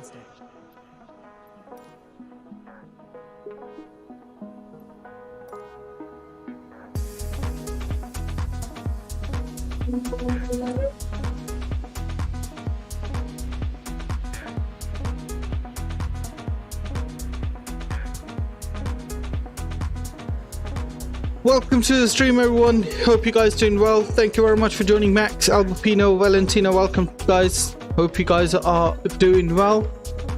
requested. Welcome to the stream, everyone. Hope you guys doing well. Thank you very much for joining. Max, Albapino, Valentina, welcome guys. Hope you guys are doing well,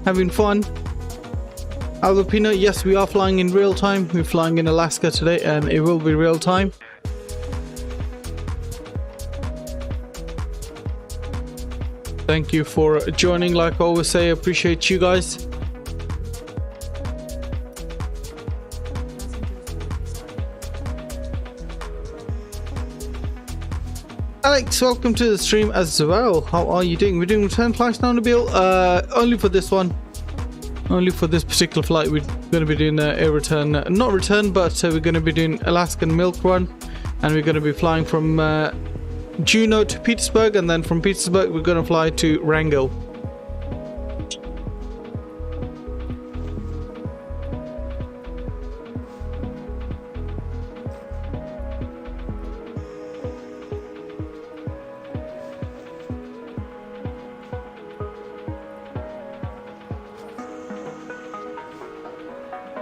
having fun. Albapino, yes, we are flying in real time. We're flying in Alaska today and it will be real time. Thank you for joining. Like I always say, appreciate you guys. Alex, welcome to the stream as well. How are you doing? We're doing return flights now, Nabil. Only for this one. Only for this particular flight, we're going to be doing a return. Not return, but we're going to be doing Alaskan milk run. And we're going to be flying from Juneau to Petersburg. And then from Petersburg, we're going to fly to Wrangell.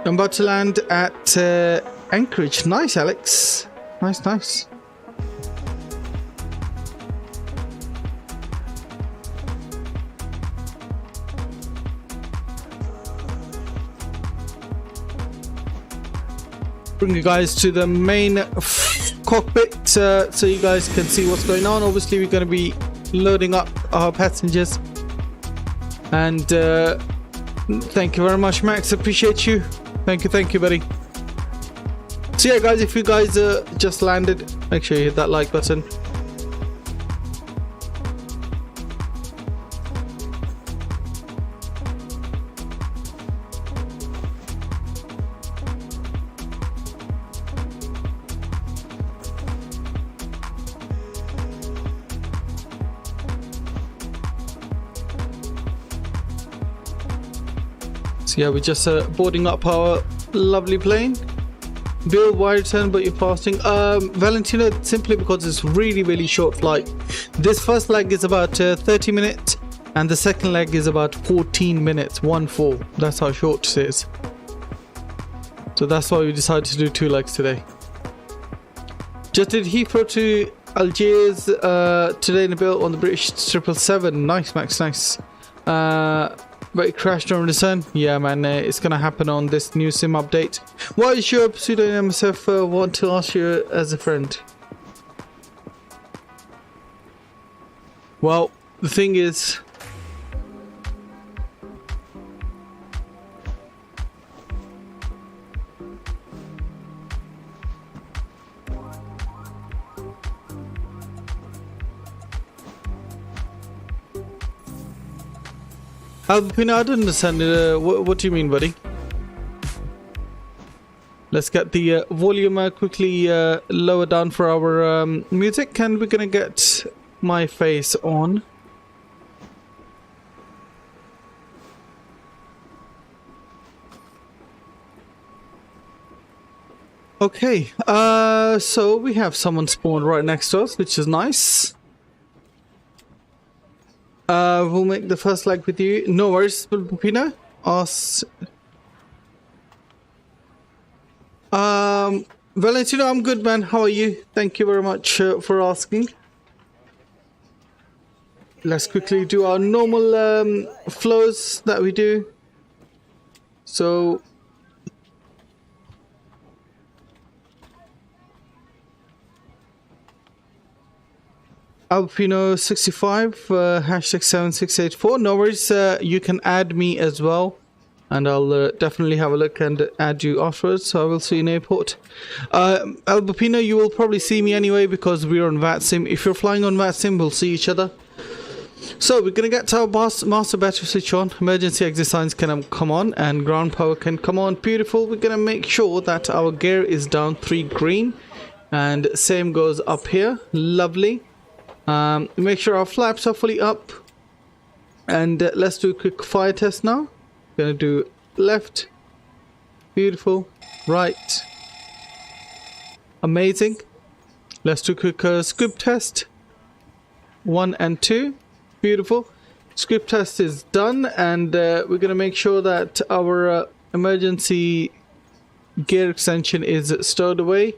I'm about to land at Anchorage. Nice, Alex. Nice, nice. Bring you guys to the main cockpit so you guys can see what's going on. Obviously, we're going to be loading up our passengers. And thank you very much, Max. Appreciate you. Thank you, buddy. So yeah, guys, if you guys just landed, make sure you hit that like button. So yeah, we're just boarding up our lovely plane. Bill, why return but you're fasting? Valentina, simply because it's really short flight. This first leg is about 30 minutes and the second leg is about 14 minutes, 1-4. That's how short it is. So that's why we decided to do 2 legs today. Just did Heathrow to Algiers today in the bill on the British 777. Nice, Max, nice. But it crashed on return. Yeah, man, it's gonna happen on this new sim update. Why is your pseudo MSF want to ask you as a friend? Well, the thing is, Alpina, I don't understand. What do you mean, buddy? Let's get the volume quickly lower down for our music, and we're gonna get my face on. Okay, so we have someone spawned right next to us, which is nice. We'll make the first leg with you. No worries, Pupina. Valentino, I'm good, man. How are you? Thank you very much for asking. Let's quickly do our normal flows that we do. So Alpino 65 hashtag 7684. No worries, you can add me as well, and I'll definitely have a look and add you afterwards. So I will see you in airport. Albapino, you will probably see me anyway because we're on VATSIM. If you're flying on VATSIM, we'll see each other. So we're gonna get our master battery switch on, emergency exit signs can come on, and ground power can come on. Beautiful. We're gonna make sure that our gear is down 3 green, and same goes up here. Lovely. Make sure our flaps are fully up, And let's do a quick fire test now. Gonna do left, beautiful, right, amazing. Let's do a quick script test, 1 and 2, beautiful. Script test is done, and we're gonna make sure that our emergency gear extension is stowed away,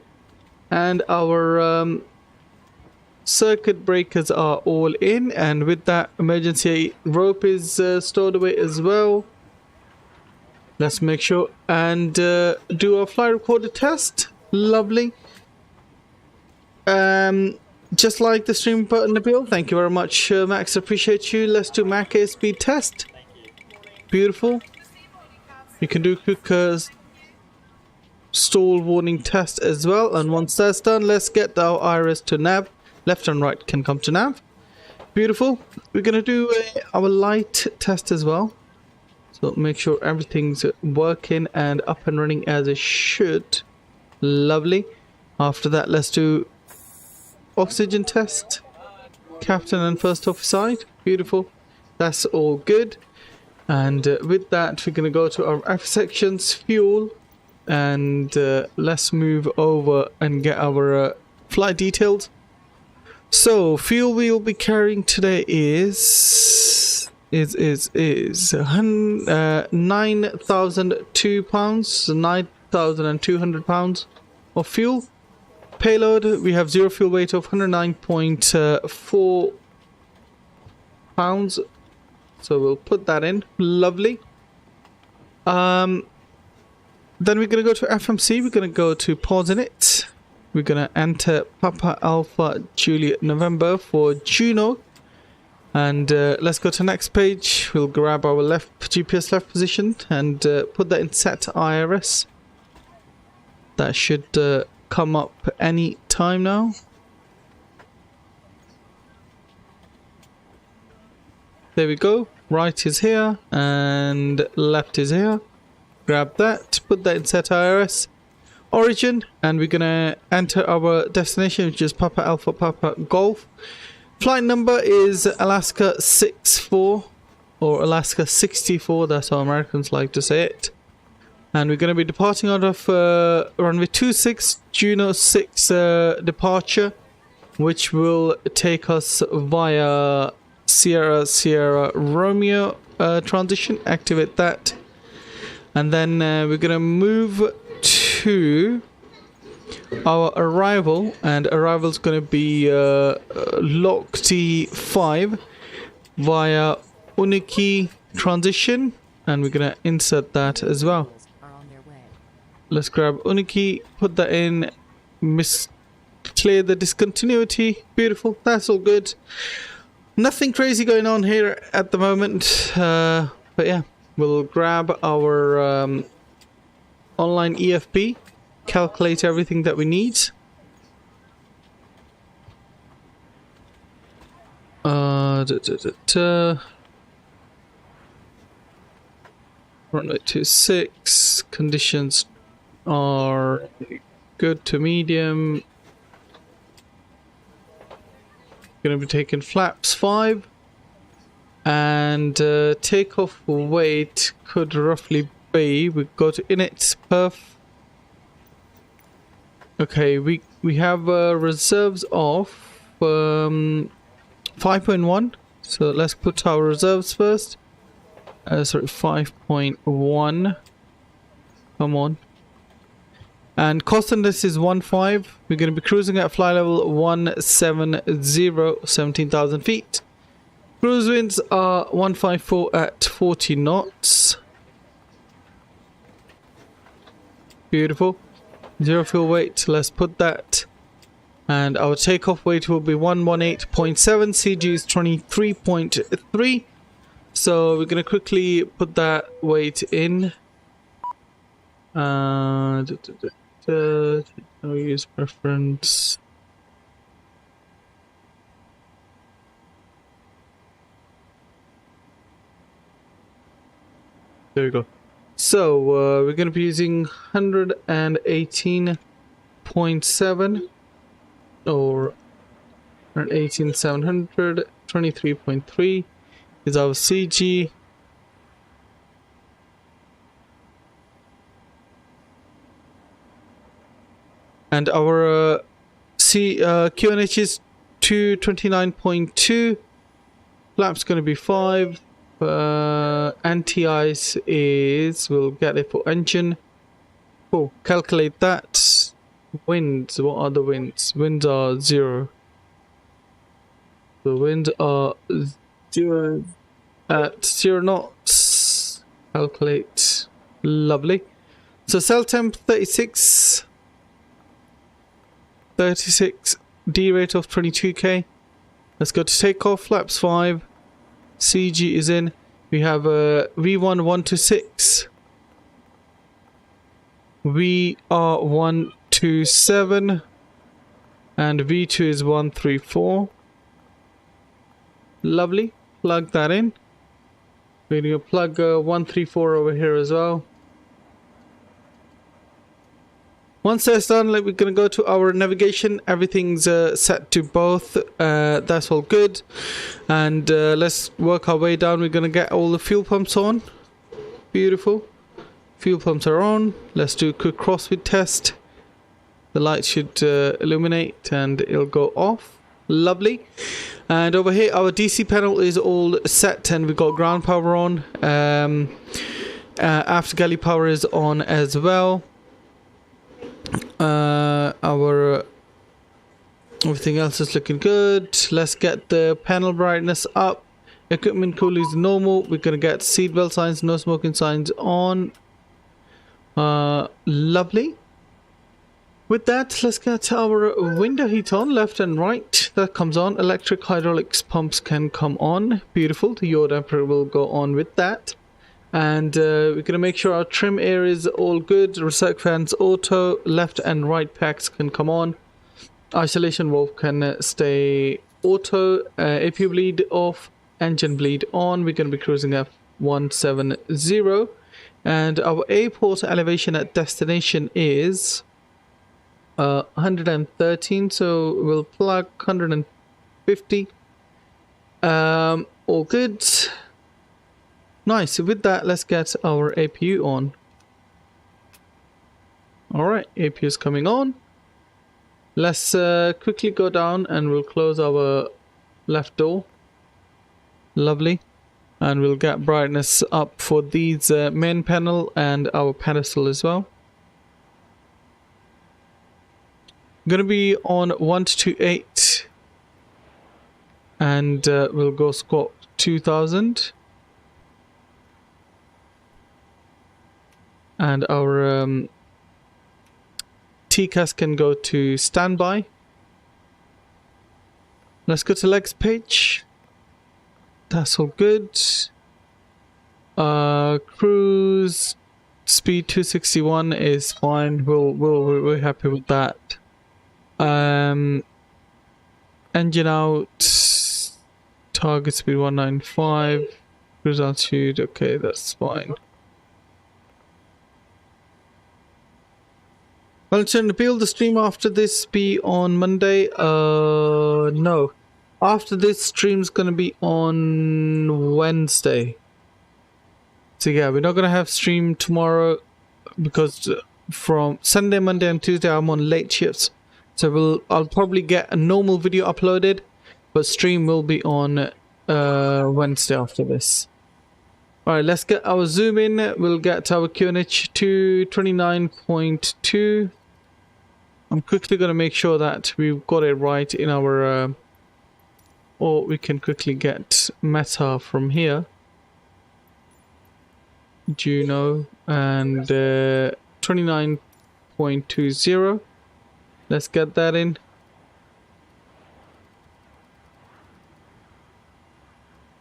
and our circuit breakers are all in, and with that emergency rope is stowed away as well. Let's make sure and do our flight recorder test. Lovely. Just like the stream button appeal. Thank you very much, Max. Appreciate you. Let's do Mac airspeed test. Beautiful. You can do quick stall warning test as well, and once that's done, let's get our iris to nav. Left and right can come to nav. Beautiful. We're gonna do our light test as well, so make sure everything's working and up and running as it should. Lovely. After that, let's do oxygen test, captain and first officer side. Beautiful. That's all good. And with that, we're gonna go to our F sections, fuel, and let's move over and get our flight details. So fuel we'll be carrying today is 9,002 pounds, 9,200 pounds of fuel. Payload, we have zero fuel weight of 109.4 pounds, so we'll put that in. Lovely. Then we're gonna go to FMC. We're gonna go to pause in it. We're gonna enter Papa Alpha Juliet November for Juneau, and let's go to next page. We'll grab our left GPS left position and put that in set IRS. That should come up any time now. There we go. Right is here and left is here. Grab that, put that in set IRS. Origin, and we're gonna enter our destination, which is Papa Alpha Papa Golf. Flight number is Alaska 64 or Alaska 64, that's how Americans like to say it. And we're going to be departing out of runway 26, Juneau 6 departure, which will take us via Sierra Sierra Romeo transition. Activate that, and then we're going to move to our arrival, and arrival is going to be Lock T5 via Uniki transition, and we're going to insert that as well. Let's grab Uniki, put that in, clear the discontinuity. Beautiful, that's all good. Nothing crazy going on here at the moment, but yeah, we'll grab our online EFP, calculate everything that we need. Runway 26, conditions are good to medium. Gonna be taking flaps 5, and takeoff weight could roughly be, we go to init perf. Okay, we have reserves of 5.1, so let's put our reserves first. Sorry, 5.1. Come on. And cost on this is 1.5. We're going to be cruising at flight level 170, 17,000 feet. Cruise winds are 154 at 40 knots. Beautiful. Zero fuel weight. Let's put that. And our takeoff weight will be 118.7. CG is 23.3. So we're going to quickly put that weight in. Use preference. There we go. So we're going to be using 118.7 or 118,700, 23.3. is our CG. And our QNH is 229.2. Flap's going to be 5. Anti-ice is, we'll get it for engine. Cool, calculate that. Winds, what are the winds? Winds are 0. The winds are 0 at 0 knots. Calculate. Lovely. So cell temp 36. 36. D rate of 22k. Let's go to takeoff. Flaps 5. CG is in. We have V1 126. VR 127. And V2 is 134. Lovely. Plug that in. We're going to plug 134 over here as well. Once that's done, we're going to go to our navigation. Everything's set to both. That's all good. And let's work our way down. We're going to get all the fuel pumps on. Beautiful. Fuel pumps are on. Let's do a quick crossfit test. The light should illuminate and it'll go off. Lovely. And over here, our DC panel is all set and we've got ground power on. After galley power is on as well. Our everything else is looking good. Let's get the panel brightness up. Equipment cool is normal. We're gonna get seatbelt signs, no smoking signs on. Lovely. With that, let's get our window heat on, left and right. That comes on. Electric hydraulics pumps can come on. Beautiful. The yaw damper will go on with that. And we're going to make sure our trim air is all good. Recirc fans auto. Left and right packs can come on. Isolation valve can stay auto. APU bleed off. Engine bleed on. We're going to be cruising at 170. And our airport elevation at destination is 113. So we'll plug 150. All good. Nice. With that, let's get our APU on. Alright, APU is coming on. Let's quickly go down and we'll close our left door. Lovely. And we'll get brightness up for these main panel and our pedestal as well. Gonna be on 128. And we'll go squat 2000. And our TCAS can go to standby. Let's go to legs page. That's all good. Cruise speed 261 is fine. We're happy with that. Engine out. Target speed 195. Cruise altitude. Okay, that's fine. Well, will the stream after this be on Monday? No. After this stream's gonna be on Wednesday. So yeah, we're not gonna have stream tomorrow because from Sunday, Monday and Tuesday I'm on late shifts. So I'll probably get a normal video uploaded, but stream will be on Wednesday after this. Alright, let's get our zoom in. We'll get our QNH to 29.2. I'm quickly going to make sure that we've got it right in our... or we can quickly get meta from here. Juneau and 29.20. Let's get that in.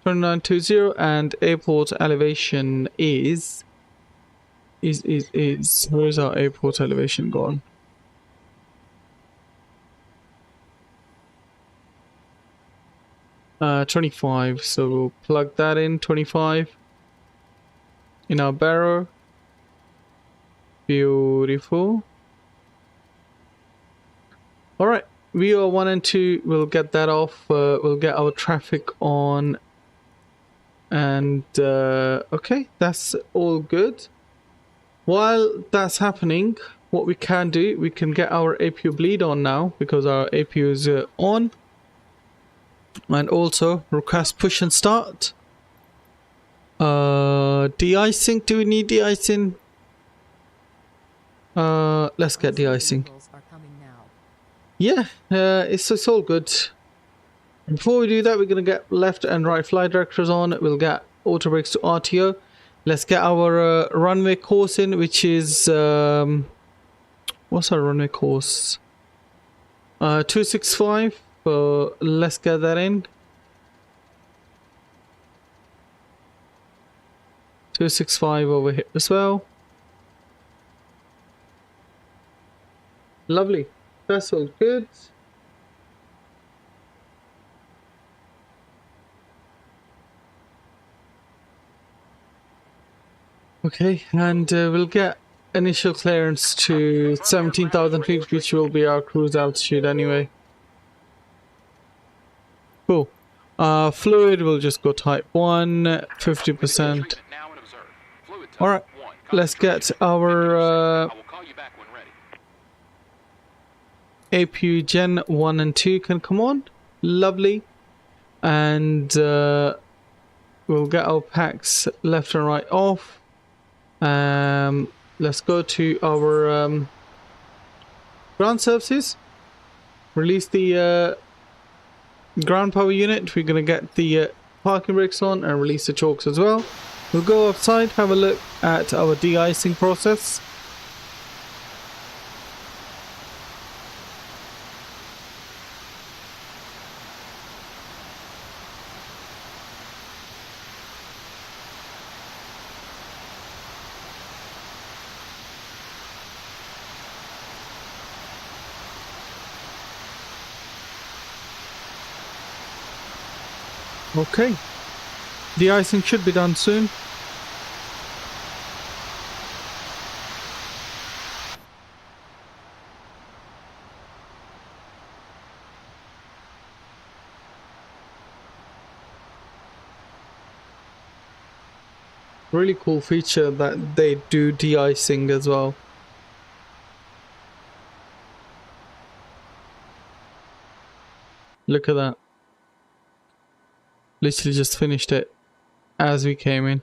29.20 and airport elevation is where's our airport elevation gone? Uh, 25, so we'll plug that in. 25 in our barrow. Beautiful. All right, VO1 and 2, we'll get that off. We'll get our traffic on And okay, that's all good. While that's happening, what we can do, we can get our APU bleed on now, because our APU is on. And also request push and start. De-icing, do we need de-icing? Let's get de-icing. Yeah, it's all good. Before we do that, we're going to get left and right flight directors on. We'll get auto brakes to RTO. Let's get our runway course in, which is what's our runway course? 265. Let's get that in. 265 over here as well. Lovely. That's all good. Okay, and we'll get initial clearance to 17,000 feet, which will be our cruise altitude anyway. Cool. Fluid will just go type 1, 50%. Alright, let's get our APU Gen 1 and 2 can come on. Lovely. And we'll get our packs left and right off. Let's go to our ground services. Release the ground power unit. We're going to get the parking brakes on and release the chokes as well. We'll go outside, have a look at our de-icing process. Okay, de-icing should be done soon. Really cool feature that they do de-icing as well. Look at that. Literally just finished it as we came in.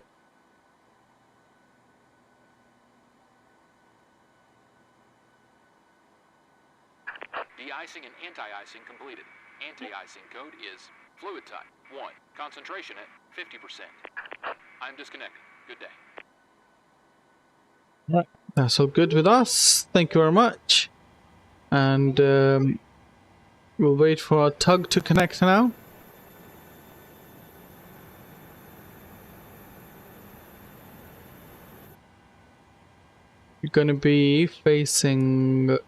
De-icing and anti-icing completed. Anti-icing code is fluid type 1. Concentration at 50%. I'm disconnected. Good day. Right. That's all good with us. Thank you very much. And we'll wait for our tug to connect now. You're going to be facing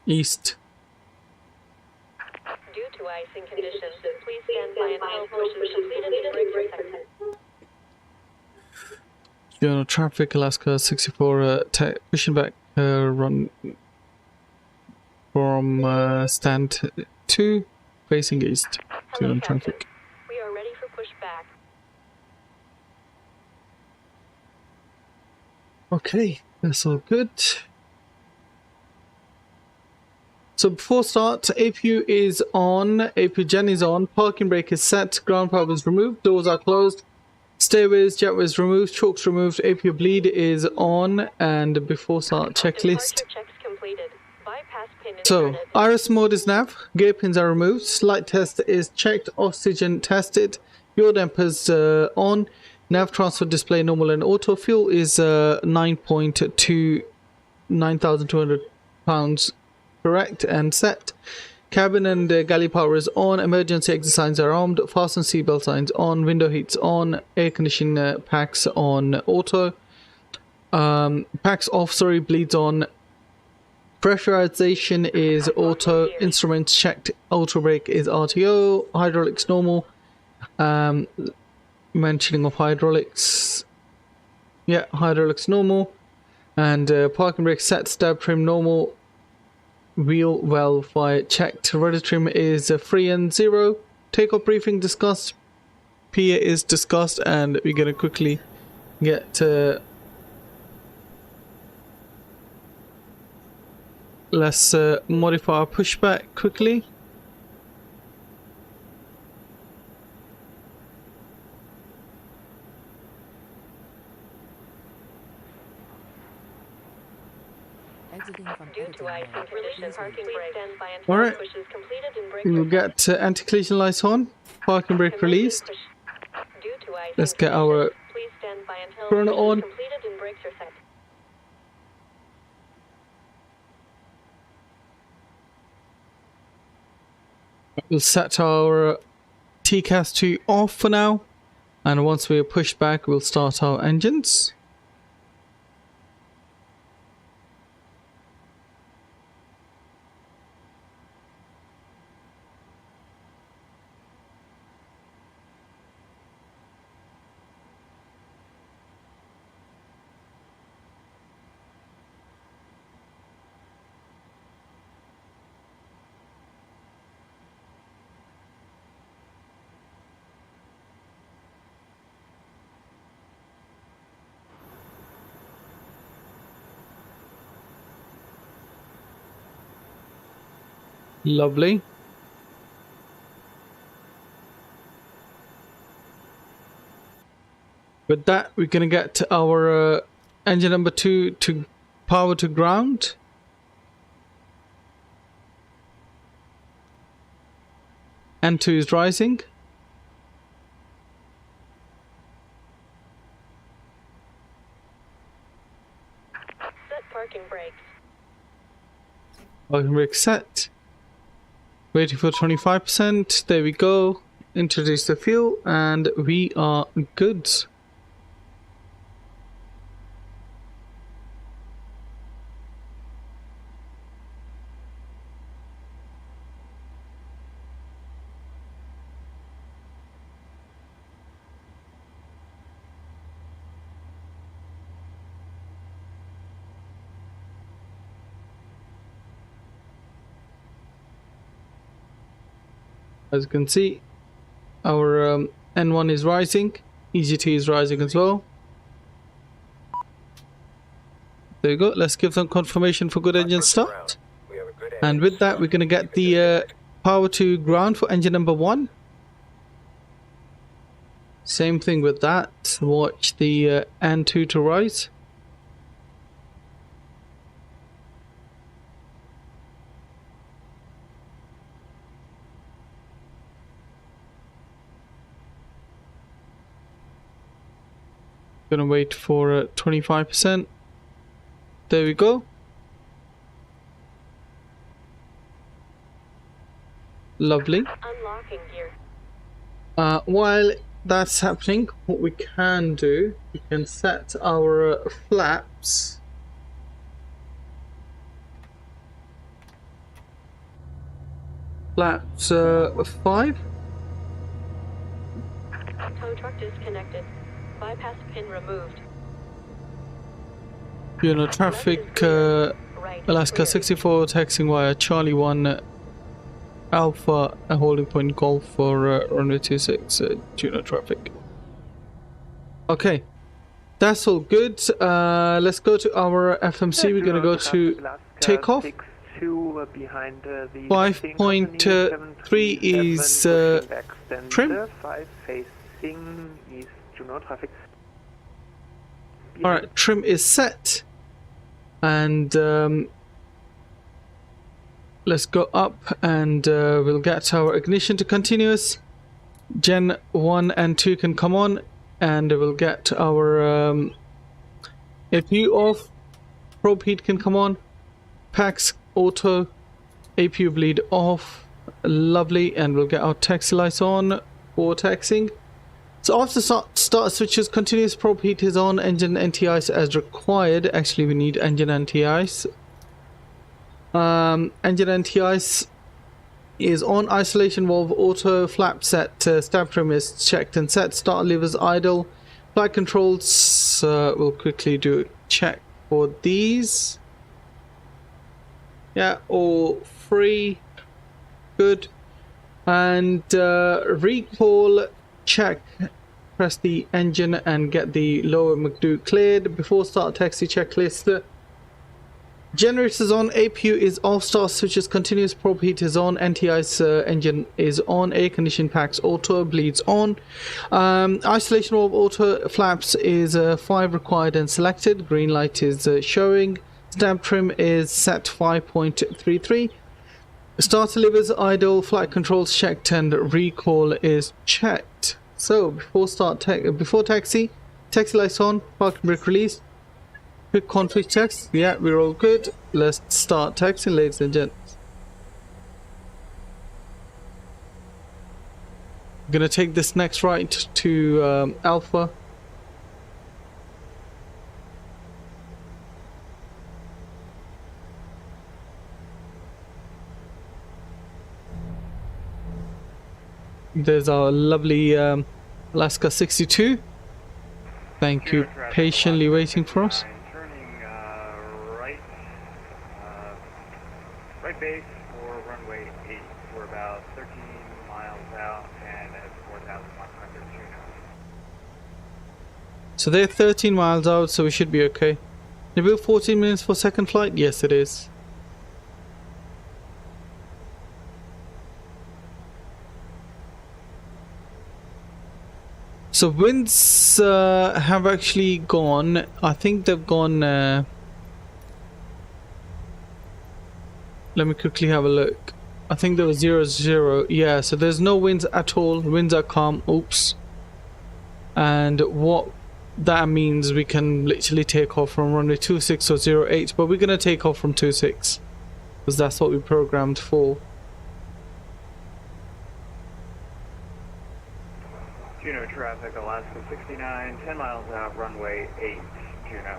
east. Due to icing conditions, please stand by until push is completed and brake protected. Juneau traffic, Alaska 64, pushing back run from stand 2, facing east. Juneau traffic. We are ready for pushback. Okay, that's all good. So before start, APU is on, APU Gen is on, parking brake is set, ground power is removed, doors are closed, stairways, jetways removed, chokes removed, APU bleed is on, and before start checklist. So iris mode is nav, gear pins are removed, light test is checked, oxygen tested, fuel dampers on, nav transfer display normal and auto, fuel is 9,200 pounds. Correct and set. Cabin and galley power is on. Emergency exit signs are armed. Fasten seatbelt signs on. Window heats on. Air conditioning packs on auto. Packs off. Sorry, bleeds on. Pressurization is auto. Instruments checked. Auto brake is RTO. Hydraulics normal. Mentioning of hydraulics. Yeah, hydraulics normal. And parking brake set. Stab trim normal. Wheel well fire checked. Rudder trim is 3 and 0. Takeoff briefing discussed. PA is discussed, and we're gonna quickly get let's modify our pushback quickly. Due to icing conditions, parking brake stand by until Alright. push is completed and brake We'll protect. get anti-collision lights on, parking brake released. Due to icing Let's get our conditions, please stand by until chrono push on. is completed and brakes are set. We'll set our TCAS to off for now, and once we're pushed back, we'll start our engines. Lovely. With that, we're gonna get our engine number 2 to power to ground. M.2 is rising. Set parking brakes. Parking brake set. Waiting for 25%. There we go. Introduce the fuel, and we are good. As you can see, our N1 is rising, EGT is rising as well. There you go. Let's give them confirmation for good engine start. And with that, we're going to get the power to ground for engine number 1. Same thing with that. Watch the N2 to rise. Gonna wait for 25%. There we go. Lovely. Unlocking gear. While that's happening, what we can do, we can set our flaps. Flaps 5. Tow truck disconnected. Bypass pin removed. Juneau traffic, Right. Alaska Clear. 64, taxiing via Charlie 1 Alpha, a holding point Golf for runway 26, Juneau traffic. Okay, that's all good. Let's go to our FMC. We're gonna go to takeoff. 5.3 is trim. 5 facing east Juneau traffic. Alright, trim is set. And let's go up, and we'll get our ignition to continuous. Gen 1 and 2 can come on, and we'll get our APU off. Probe heat can come on. Packs auto. APU bleed off. Lovely. And we'll get our taxi lights on for taxiing. So after start switches, continuous probe heat is on. Engine anti-ice as required. Actually, we need engine anti-ice. Engine anti-ice is on. Isolation valve auto. Flap set. Stab trim is checked and set. Start levers idle. Flight controls. We'll quickly do a check for these. Yeah, all free. Good. And recall check, press the engine and get the lower M.2 cleared. Before start taxi checklist. Generators on, APU is off, start switches continuous, prop heat is on, anti-ice engine is on, air conditioning packs auto, bleeds on. Isolation valve auto, flaps is 5 required and selected, green light is showing, stamp trim is set 5.33, starter levers idle, flight controls checked and recall is checked. So before taxi lights on, parking brake released. Quick config checks. Yeah, we're all good. Let's start taxiing, ladies and gents. I'm gonna take this next right to Alpha. There's our lovely Alaska 62. Thank you, patiently waiting for us. Right base for runway 8. We're about 13 miles out and at 4,100 Juneau. So they're 13 miles out, so we should be okay. Maybe 14 minutes for second flight? Yes, it is. So winds have actually gone. I think they've gone. Let me quickly have a look. I think there was 0-0. Yeah, so there's no winds at all. Winds are calm. Oops. And what that means, we can literally take off from runway 26 or 08, but we're going to take off from 26 because that's what we programmed for. Juneau traffic, Alaska 69, 10 miles out, runway 8, Juneau.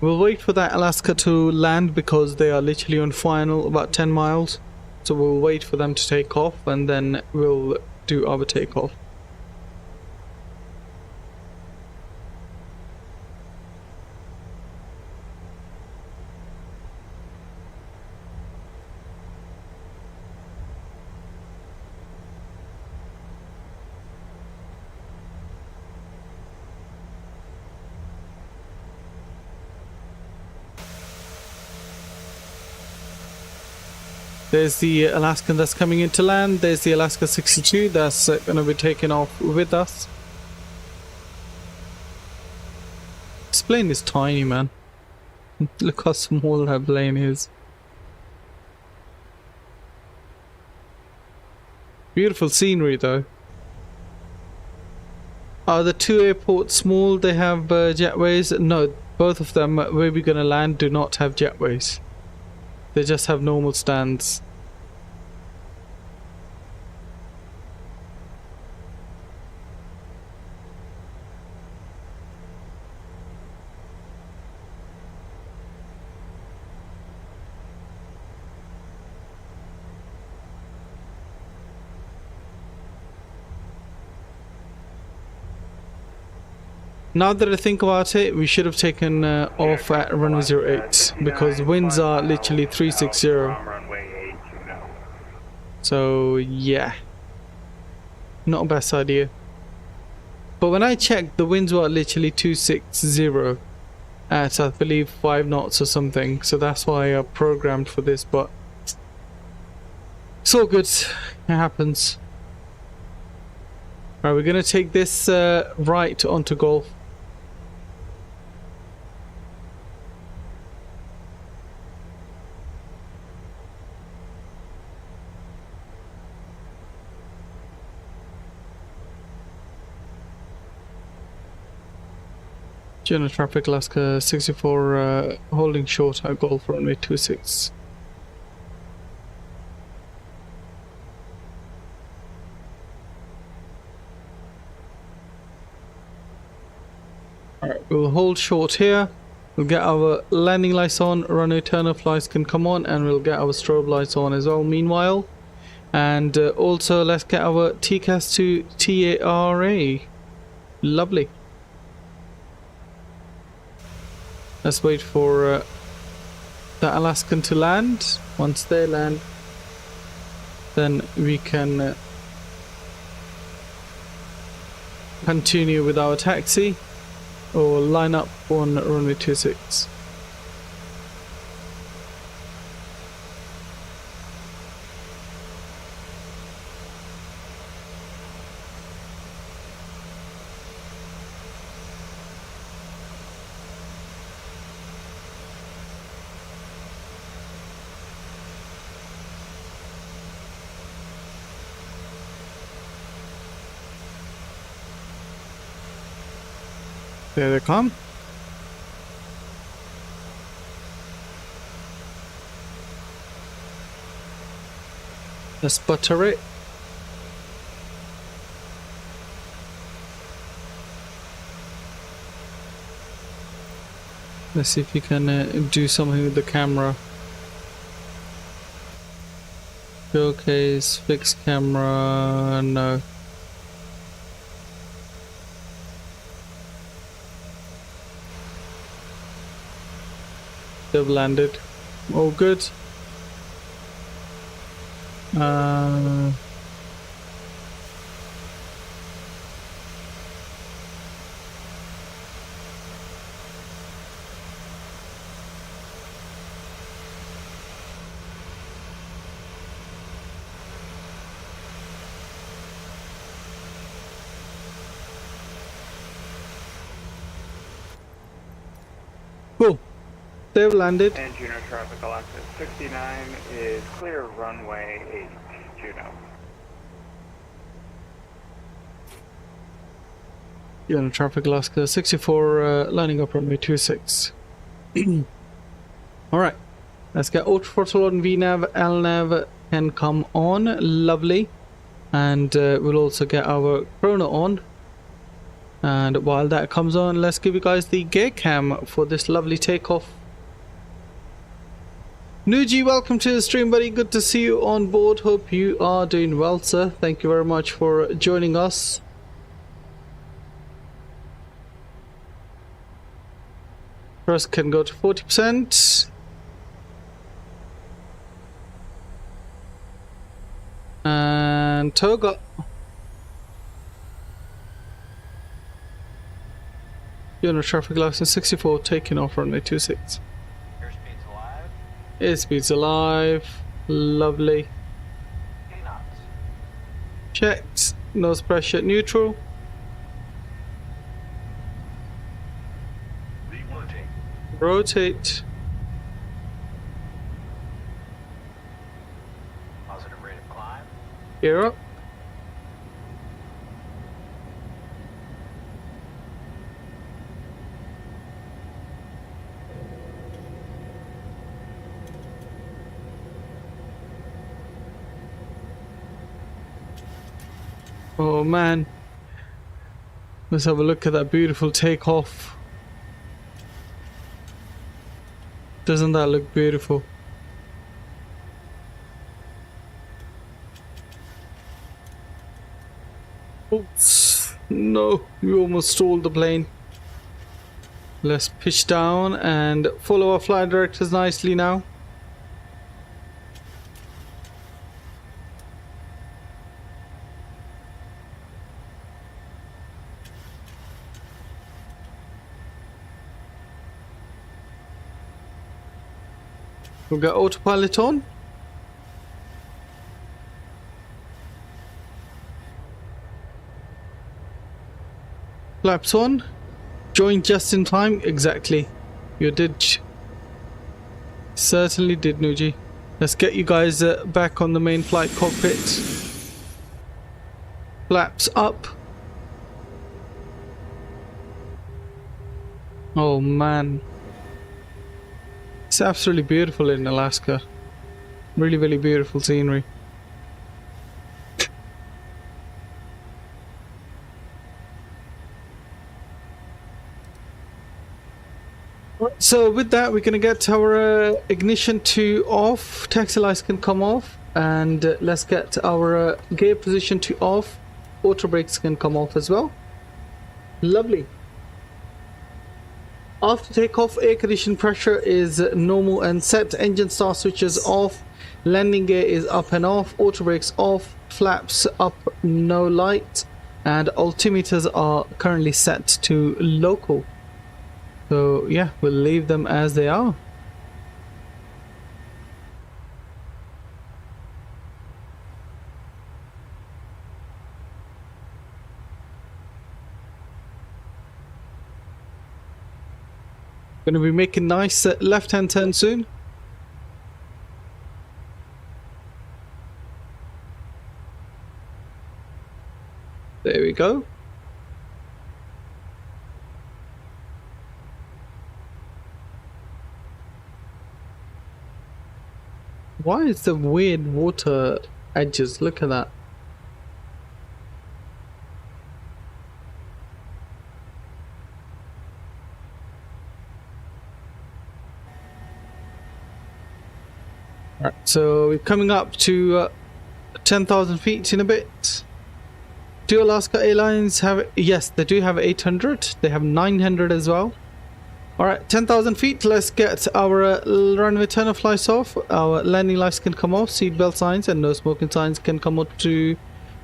We'll wait for that Alaska to land because they are literally on final about 10 miles. So we'll wait for them to take off and then we'll do our takeoff. There's the Alaskan that's coming into land. There's the Alaska 62 that's going to be taking off with us. This plane is tiny, man. Look how small that plane is. Beautiful scenery though. Are the two airports small? They have jetways? No, both of them where we're going to land do not have jetways. They just have normal stands. Now that I think about it, we should have taken off at runway 08 because winds are literally 360. So yeah, not a best idea. But when I checked, the winds were literally 260 at I believe 5 knots or something. So that's why I programmed for this. But it's all good. It happens. Right, we're gonna take this right onto Golf. Juneau traffic, Alaska 64 holding short at Golf runway 26. Alright, we'll hold short here. We'll get our landing lights on, runway turn-off lights can come on, and we'll get our strobe lights on as well meanwhile. And also let's get our TCAS to TARA. Lovely. Let's wait for the Alaskan to land. Once they land, then we can continue with our taxi or line up on runway 26. There they come. Let's butter it. Let's see if you can do something with the camera. Showcase, fix camera, no. They've landed. All good. Cool. They've landed. And Juneau traffic, Alaska 69 is clear runway 8, Juneau. Juneau traffic, Alaska 64, lining up runway 26. Alright, let's get auto throttle on. VNAV, LNAV can come on. Lovely. And we'll also get our chrono on. And while that comes on, let's give you guys the gear cam for this lovely takeoff. Nuji, welcome to the stream, buddy. Good to see you on board. Hope you are doing well, sir. Thank you very much for joining us. Thrust can go to 40%. And Toga. Juneau traffic license 64, taking off runway 26. Airspeed's alive. Lovely. Checked. Nose pressure neutral. Rotate. Positive rate of climb. Gear up. Oh man, let's have a look at that beautiful takeoff. Doesn't that look beautiful? Oops, no, we almost stalled the plane. Let's pitch down and follow our flight directors nicely now. We've got autopilot on. Flaps on. Joined just in time. Exactly. You did. Certainly did, Nuji. Let's get you guys back on the main flight cockpit. Flaps up. Oh man. It's absolutely beautiful in Alaska. Really, really beautiful scenery. So with that, we're going to get our ignition to off. Taxi lights can come off. And let's get our gear position to off. Auto brakes can come off as well. Lovely. After takeoff, air condition pressure is normal and set. Engine start switches off. Landing gear is up and off. Auto brakes off. Flaps up, no light. And altimeters are currently set to local. So yeah, we'll leave them as they are. Going to be making nice left-hand turn soon. There we go. Why is the weird water edges? Look at that. Right, so we're coming up to 10,000 feet in a bit. Do Alaska Airlines have, yes, they do have 800. They have 900 as well. Alright, 10,000 feet. Let's get our runway turn off lights off. Our landing lights can come off. Seatbelt signs and no smoking signs can come up to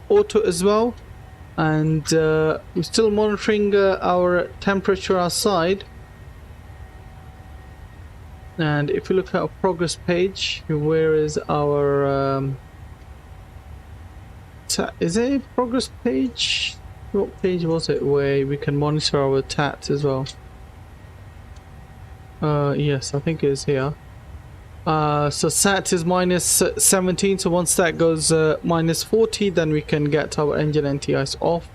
auto as well. And we're still monitoring our temperature outside. And if you look at our progress page, where is our is it a progress page? What page was it where we can monitor our TAT as well? Yes, I think it is here. So SAT is minus 17, so once that goes minus 40, then we can get our engine anti-ice off.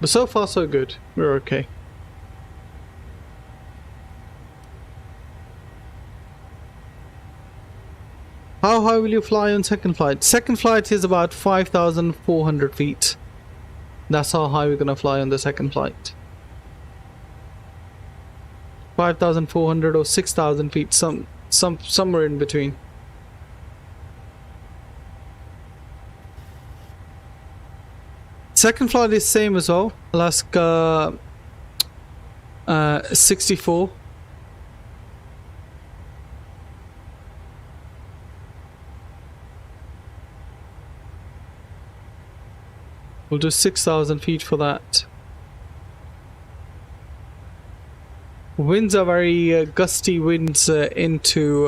But so far so good, we're okay. How high will you fly on second flight? Second flight is about 5,400 feet. That's how high we're gonna fly on the second flight. 5,400 or 6,000 feet, somewhere in between. Second flight is same as well. Alaska 64. We'll do 6,000 feet for that. Winds are very gusty winds into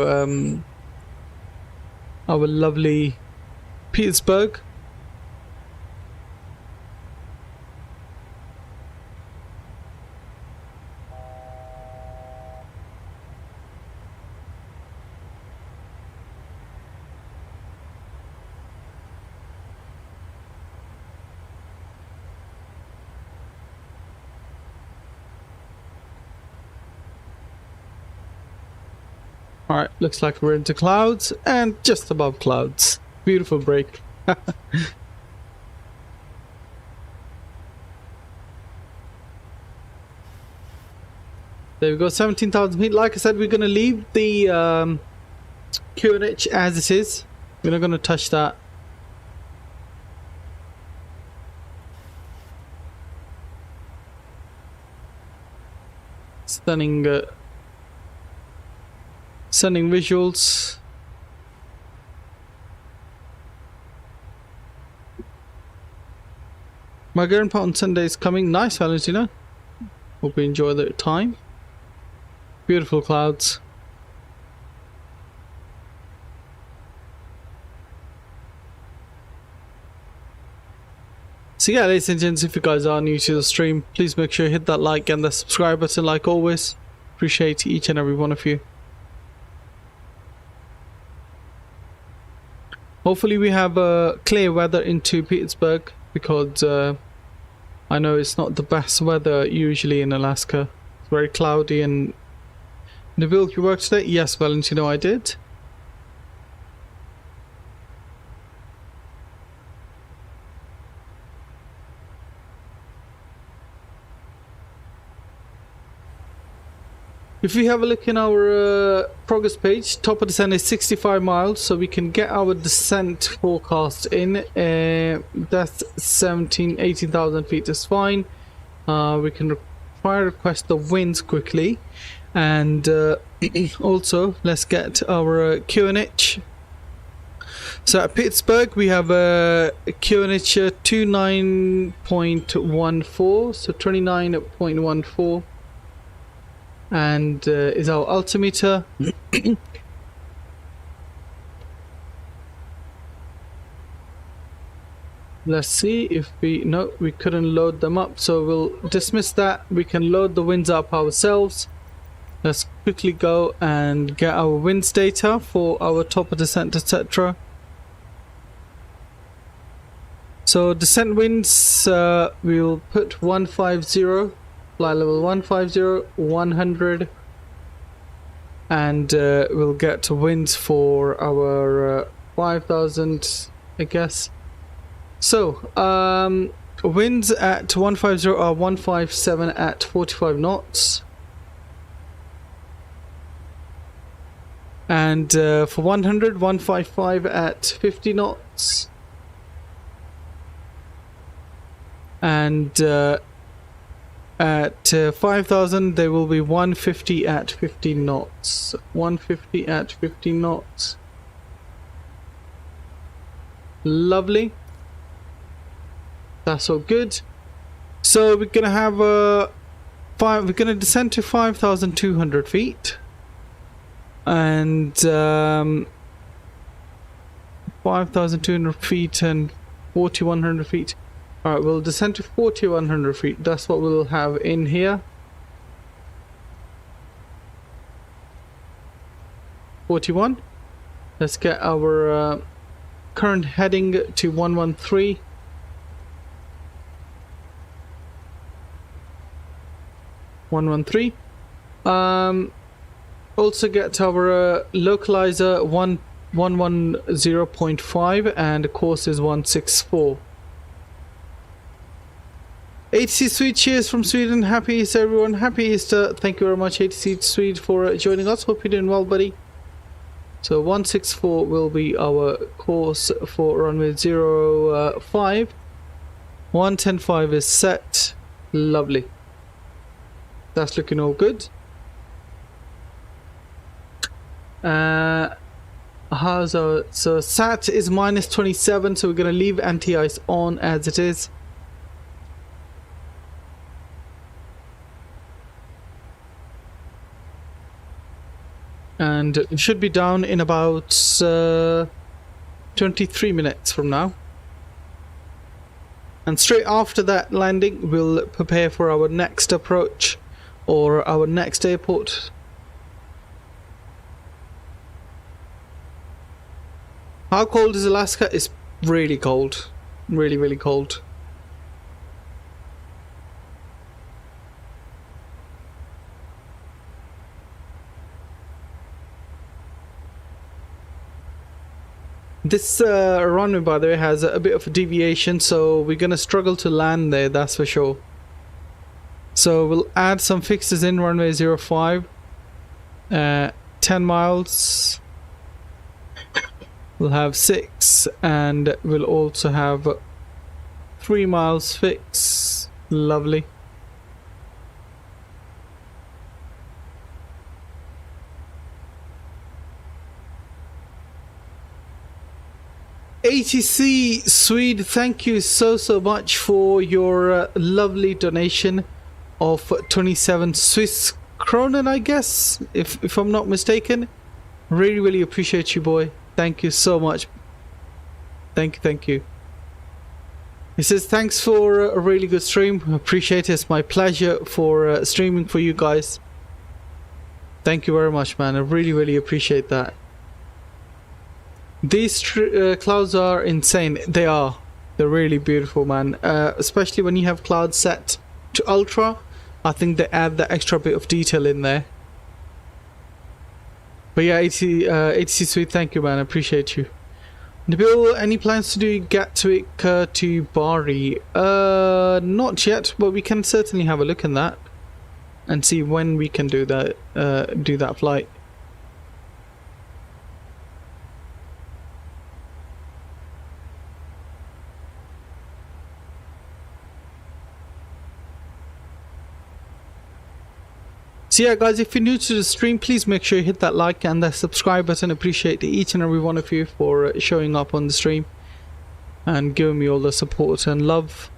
our lovely Petersburg. Alright, looks like we're into clouds and just above clouds. Beautiful break. There we go, 17,000 feet. Like I said, we're going to leave the QNH as it is. We're not going to touch that. Stunning visuals. My grandpa on Sunday is coming. Nice, Valentina. Hope you enjoy the time. Beautiful clouds. So yeah, ladies and gents, if you guys are new to the stream, please make sure you hit that like and the subscribe button like always. Appreciate each and every one of you. Hopefully we have clear weather into Petersburg, because I know it's not the best weather usually in Alaska. It's very cloudy. And Nabil, you worked today? Yes, Valentino, I did. If we have a look in our progress page, top of descent is 65 miles, so we can get our descent forecast in. That's 18,000 feet is fine. We can try to request the winds quickly, and also let's get our QNH. So at Pittsburgh we have a QNH 29.14, so 29.14, and is our altimeter. Let's see if we couldn't load them up, so we'll dismiss that. We can load the winds up ourselves. Let's quickly go and get our winds data for our top of descent, etc. So descent winds, we'll put 150, fly level 150, 100, and we'll get winds for our 5,000, I guess. So winds at 150 are 157 at 45 knots, and for 100, 155 at 50 knots, and at 5,000 they will be 150 at 50 knots. 150 at 50 knots. Lovely. That's all good. So we're gonna have we're gonna descend to 5,200 feet, and 5,200 feet and 4,100 feet. All right, we'll descend to 4,100 feet. That's what we'll have in here. 41. Let's get our current heading to 113. 113. Also get our localizer 110.5 and course is 164. ATC Swede, cheers from Sweden. Happy Easter, everyone. Happy Easter. Thank you very much, ATC Swede, for joining us. Hope you're doing well, buddy. So 164 will be our course for runway 05. 110.5 is set. Lovely. That's looking all good. So SAT is -27, so we're going to leave anti-ice on as it is. And it should be down in about 23 minutes from now. And straight after that landing, we'll prepare for our next approach or our next airport. How cold is Alaska? It's really cold. Really, really cold. This runway, by the way, has a bit of a deviation, so we're gonna struggle to land there, that's for sure. So we'll add some fixes in runway 05. 10 miles. We'll have 6, and we'll also have 3 miles fix. Lovely. ATC Swede, thank you so much for your lovely donation of 27 Swiss kronen, I guess, if I'm not mistaken. Really appreciate you, boy. Thank you so much. Thank you. He says thanks for a really good stream. Appreciate it. It's my pleasure for streaming for you guys. Thank you very much, man. I really appreciate that. These clouds are insane. They are. They're really beautiful, man. Especially when you have clouds set to ultra. I think they add that extra bit of detail in there. But yeah, ATC Sweet, thank you, man. I appreciate you. Nabil, any plans to do Gatwick to Bari? Not yet, but we can certainly have a look in that and see when we can do that. Do that flight. So yeah guys, if you're new to the stream, please make sure you hit that like and the subscribe button. Appreciate each and every one of you for showing up on the stream and giving me all the support and love.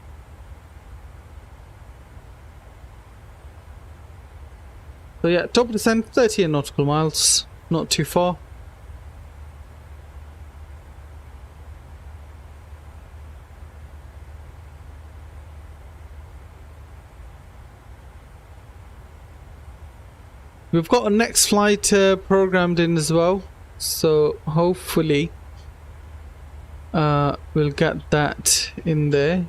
So yeah, top of descent, 30 nautical miles, not too far. We've got a next flight programmed in as well, so hopefully we'll get that in there.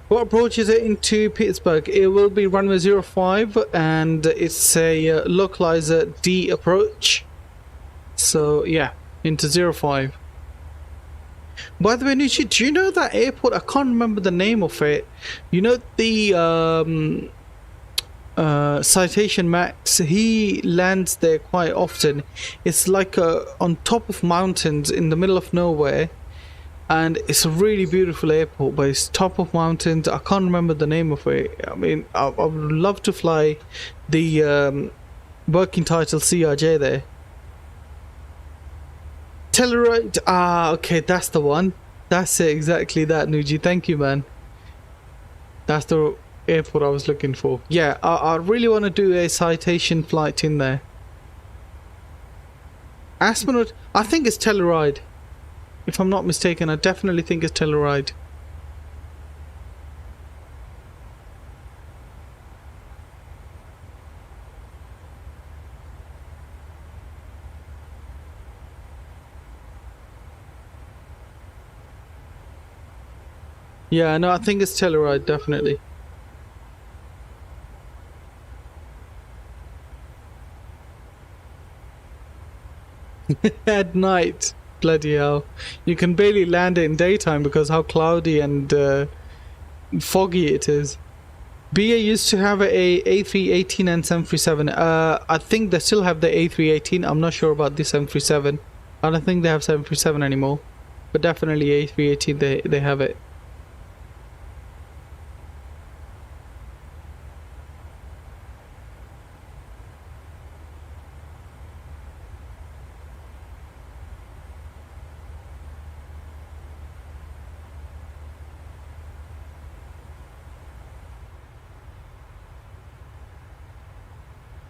What approach is it into Petersburg? It will be runway 05 and it's a localizer D approach. So yeah, into 05. By the way, Nucci, do you know that airport? I can't remember the name of it. You know the Citation Max, he lands there quite often. It's like on top of mountains in the middle of nowhere. And it's a really beautiful airport, but it's top of mountains. I can't remember the name of it. I mean, I would love to fly the working title CRJ there. Telluride. Ah, okay, that's the one. That's it, exactly that, Nuji. Thank you, man. That's the airport I was looking for. Yeah, I really want to do a citation flight in there. Astronaut. I think it's Telluride. If I'm not mistaken, I definitely think it's Telluride. Yeah, no, I think it's Telluride, definitely. At night. Bloody hell. You can barely land it in daytime because how cloudy and foggy it is. BA used to have a A318 and 737. I think they still have the A318. I'm not sure about the 737. I don't think they have 737 anymore. But definitely A318, they have it.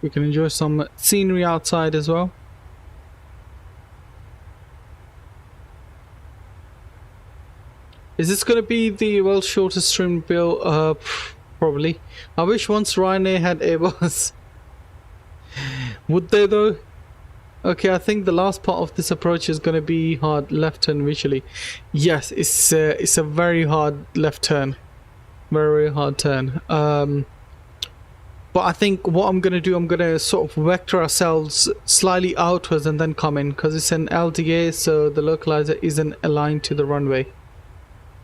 We can enjoy some scenery outside as well. Is this going to be the world's shortest stream, Bill? Probably. I wish once Ryanair had Airbus. Would they though? Okay, I think the last part of this approach is going to be hard left turn visually. Yes, it's a very hard left turn. Very hard turn. But I think what I'm going to do, I'm going to sort of vector ourselves slightly outwards and then come in, because it's an LDA, so the localizer isn't aligned to the runway.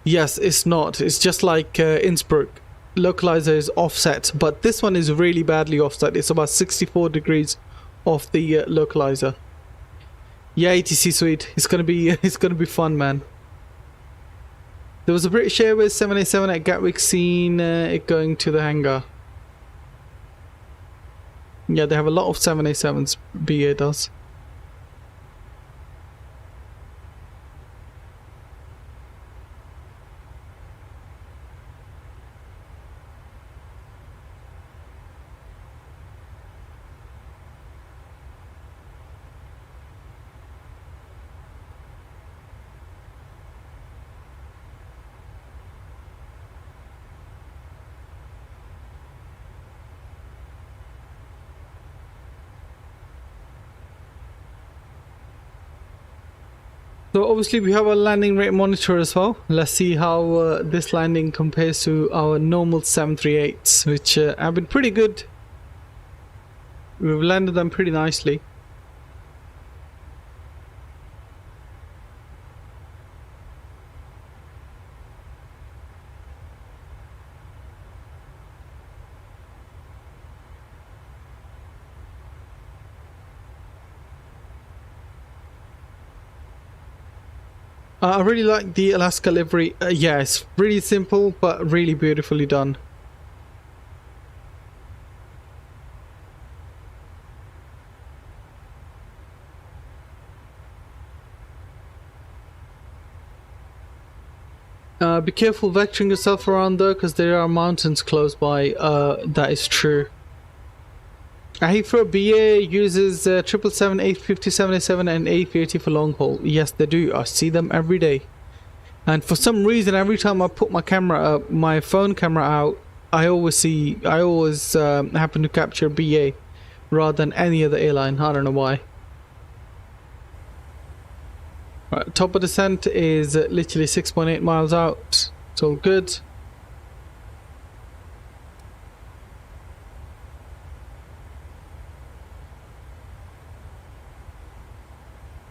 Yes, it's not. It's just like Innsbruck. Localizer is offset, but this one is really badly offset. It's about 64 degrees off the localizer. Yeah, ATC sweet. It's gonna be fun, man. There was a British Airways 787 at Gatwick, seen it going to the hangar. Yeah, they have a lot of 787s, BA does. So obviously we have a landing rate monitor as well. Let's see how this landing compares to our normal 738s, which have been pretty good. We've landed them pretty nicely. I really like the Alaska livery. Yeah, it's really simple, but really beautifully done. Be careful vectoring yourself around though, because there are mountains close by. That is true. Heathrow BA uses 777, A350, 787 and A380 for long haul. Yes, they do. I see them every day. And for some reason, every time I put my camera, my phone camera out, I always happen to capture BA rather than any other airline. I don't know why. Right, top of descent is literally 6.8 miles out. It's all good.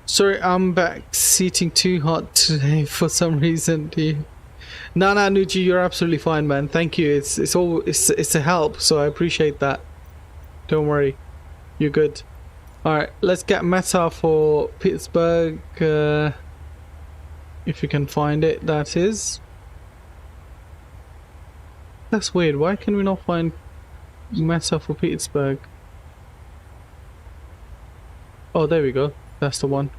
Sorry, I'm back seating too hot today for some reason. No, Nuji, you're absolutely fine, man. Thank you. It's a help, so I appreciate that. Don't worry, you're good. All right, let's get meta for Petersburg. If you can find it, that is. That's weird. Why can we not find meta for Petersburg? Oh, there we go. That's the one.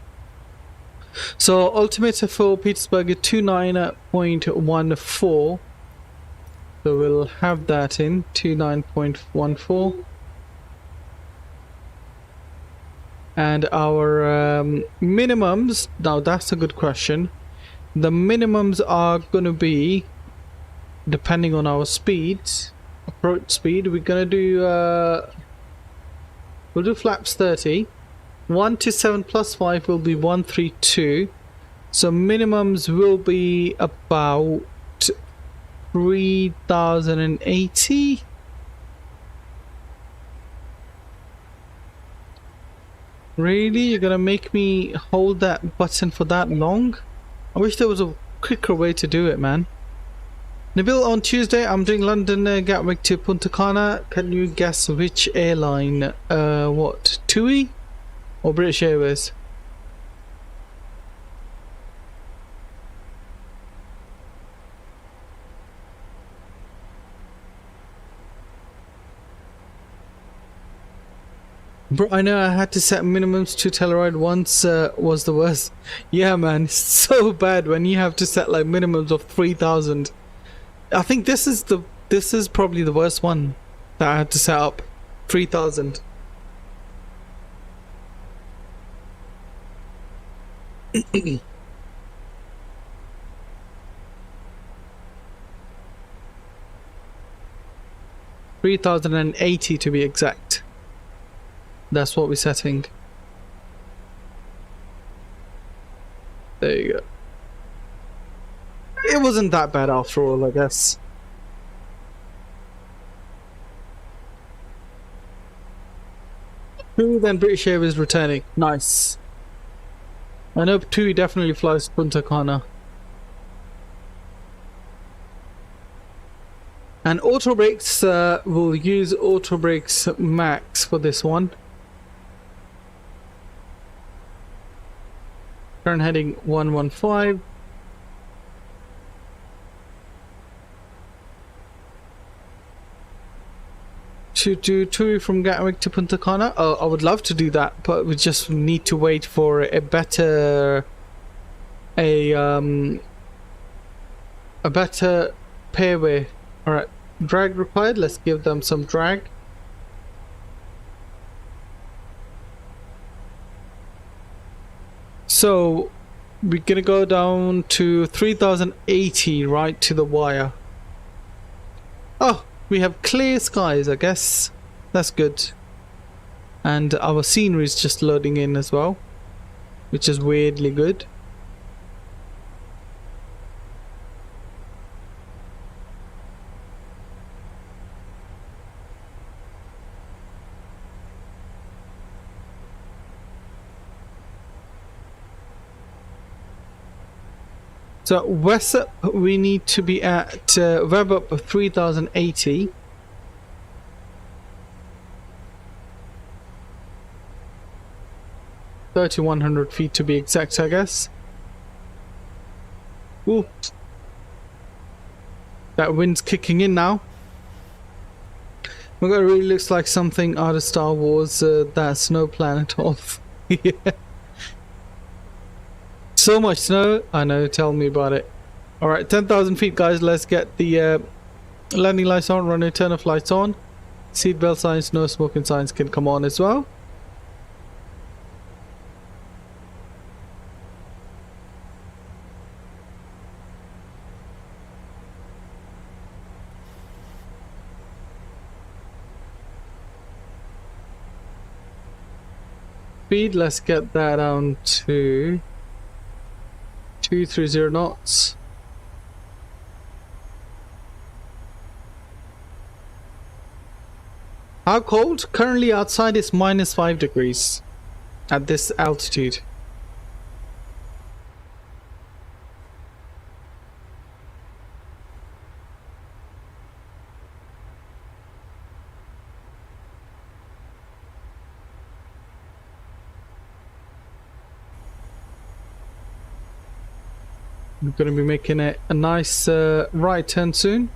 So altimeter for Petersburg is 29.14. So we'll have that in 29.14. And our minimums, now that's a good question. The minimums are going to be, depending on our speed, approach speed, we're going to do, we'll do flaps 30. 127 plus 5 will be 132. So minimums will be about 3080. Really? You're gonna make me hold that button for that long? I wish there was a quicker way to do it, man. Nabil, on Tuesday I'm doing London Gatwick to Punta Cana. Can you guess which airline? What? TUI? Or British Airways? Bro, I know I had to set minimums to Telluride once, was the worst. Yeah, man, it's so bad when you have to set like minimums of 3,000. I think this is probably the worst one that I had to set up. 3,000. 3,080 to be exact. That's what we're setting. There you go. It wasn't that bad after all, I guess. Who then British Airways returning? Nice. I know TUI definitely flies to Punta Cana. And auto brakes, we'll use auto brakes max for this one. Current heading 115. To do TUI from Gatwick to Punta Cana? Oh, I would love to do that, but we just need to wait for a better pairway. All right, drag required. Let's give them some drag. So we're gonna go down to 3,080 right to the wire. Oh, we have clear skies, I guess. That's good. And our scenery is just loading in as well, which is weirdly good. So west up, we need to be at web up of 3080. $3,100 feet to be exact, I guess. Ooh. That wind's kicking in now. Well, it really looks like something out of Star Wars, that snow planet off. Yeah. So much snow. I know, tell me about it. Alright, 10,000 feet, guys. Let's get the landing lights on, runway turn off lights on. Seatbelt signs, no smoking signs can come on as well. Speed, let's get that down to 230 knots. How cold? Currently outside is -5 degrees at this altitude. We're going to be making a nice right turn soon.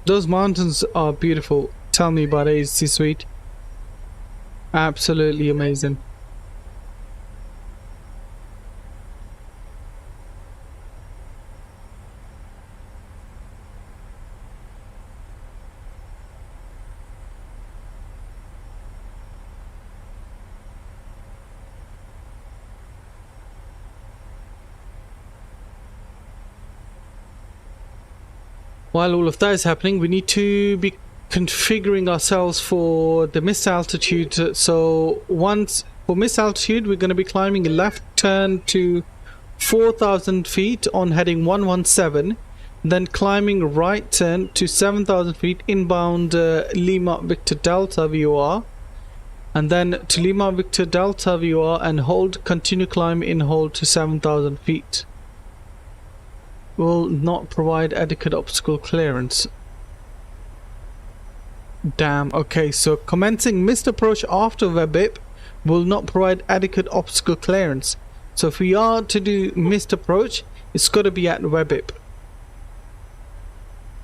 Those mountains are beautiful. Tell me about it, it's sweet. Absolutely amazing. While all of that is happening, we need to be configuring ourselves for the missed altitude. So once for missed altitude, we're going to be climbing a left turn to 4,000 feet on heading 117, then climbing right turn to 7,000 feet inbound Lima Victor Delta VOR, and then to Lima Victor Delta VOR and hold, continue climb in hold to 7,000 feet. Will not provide adequate obstacle clearance. Damn, okay, so commencing missed approach after WebIP will not provide adequate obstacle clearance. So if we are to do missed approach, it's got to be at WebIP.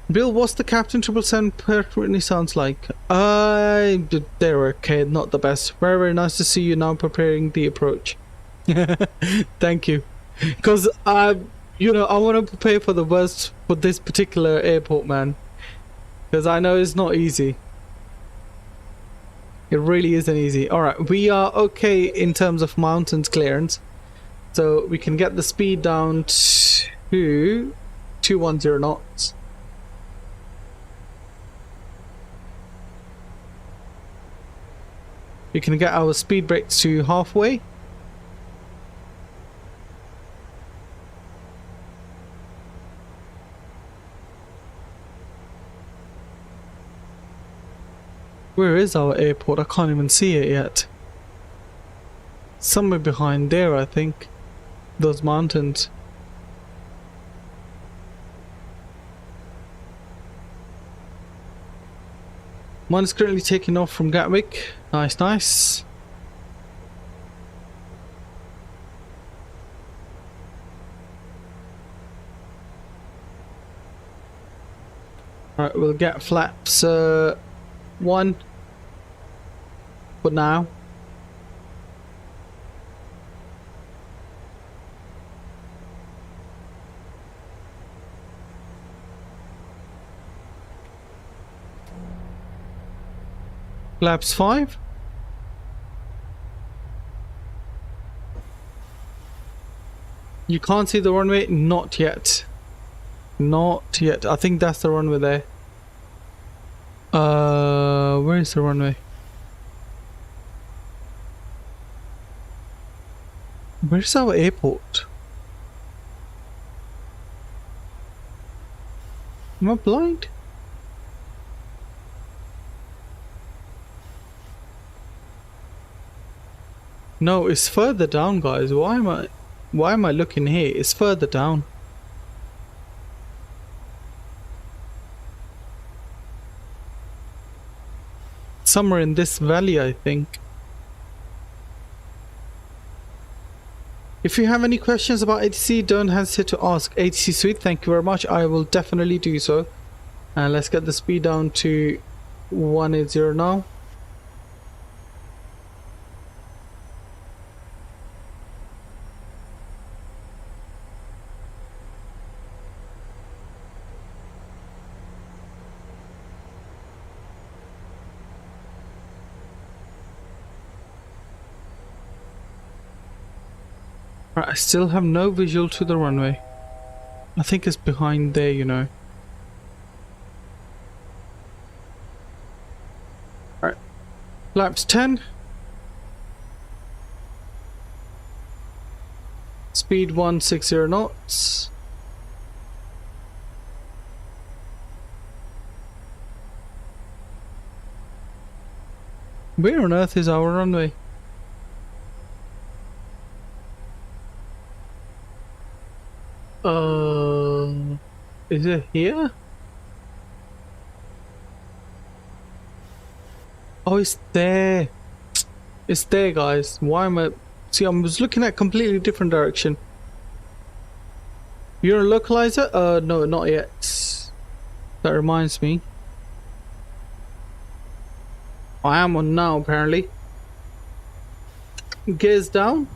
Bill, what's the Captain 777 pertinently sounds like? They're okay, not the best. Very, very nice to see you now preparing the approach. Thank you. Because you know, I want to prepare for the worst for this particular airport, man. Because I know it's not easy. It really isn't easy. Alright, we are okay in terms of mountains clearance. So we can get the speed down to 210 knots. We can get our speed brakes to halfway. Where is our airport? I can't even see it yet. Somewhere behind there, I think. Those mountains. Mine is currently taking off from Gatwick. Nice, nice. Alright, we'll get flaps 1 for now. Flaps 5. You can't see the runway? Not yet. Not yet. I think that's the runway there. Where is the runway? Where's our airport? Am I blind? No, it's further down, guys. Why am I looking here? It's further down. Somewhere in this valley, I think. If you have any questions about ATC, don't hesitate to ask. ATC Suite, thank you very much. I will definitely do so. And let's get the speed down to 180 now. Right, I still have no visual to the runway. I think it's behind there, you know. Alright. Flaps 10. Speed 160 knots. Where on earth is our runway? Is it here? Oh, it's there. It's there, guys. Why am I... See, I was looking at completely different direction. You're a localizer? No, not yet. That reminds me. I am on now, apparently. Gears down.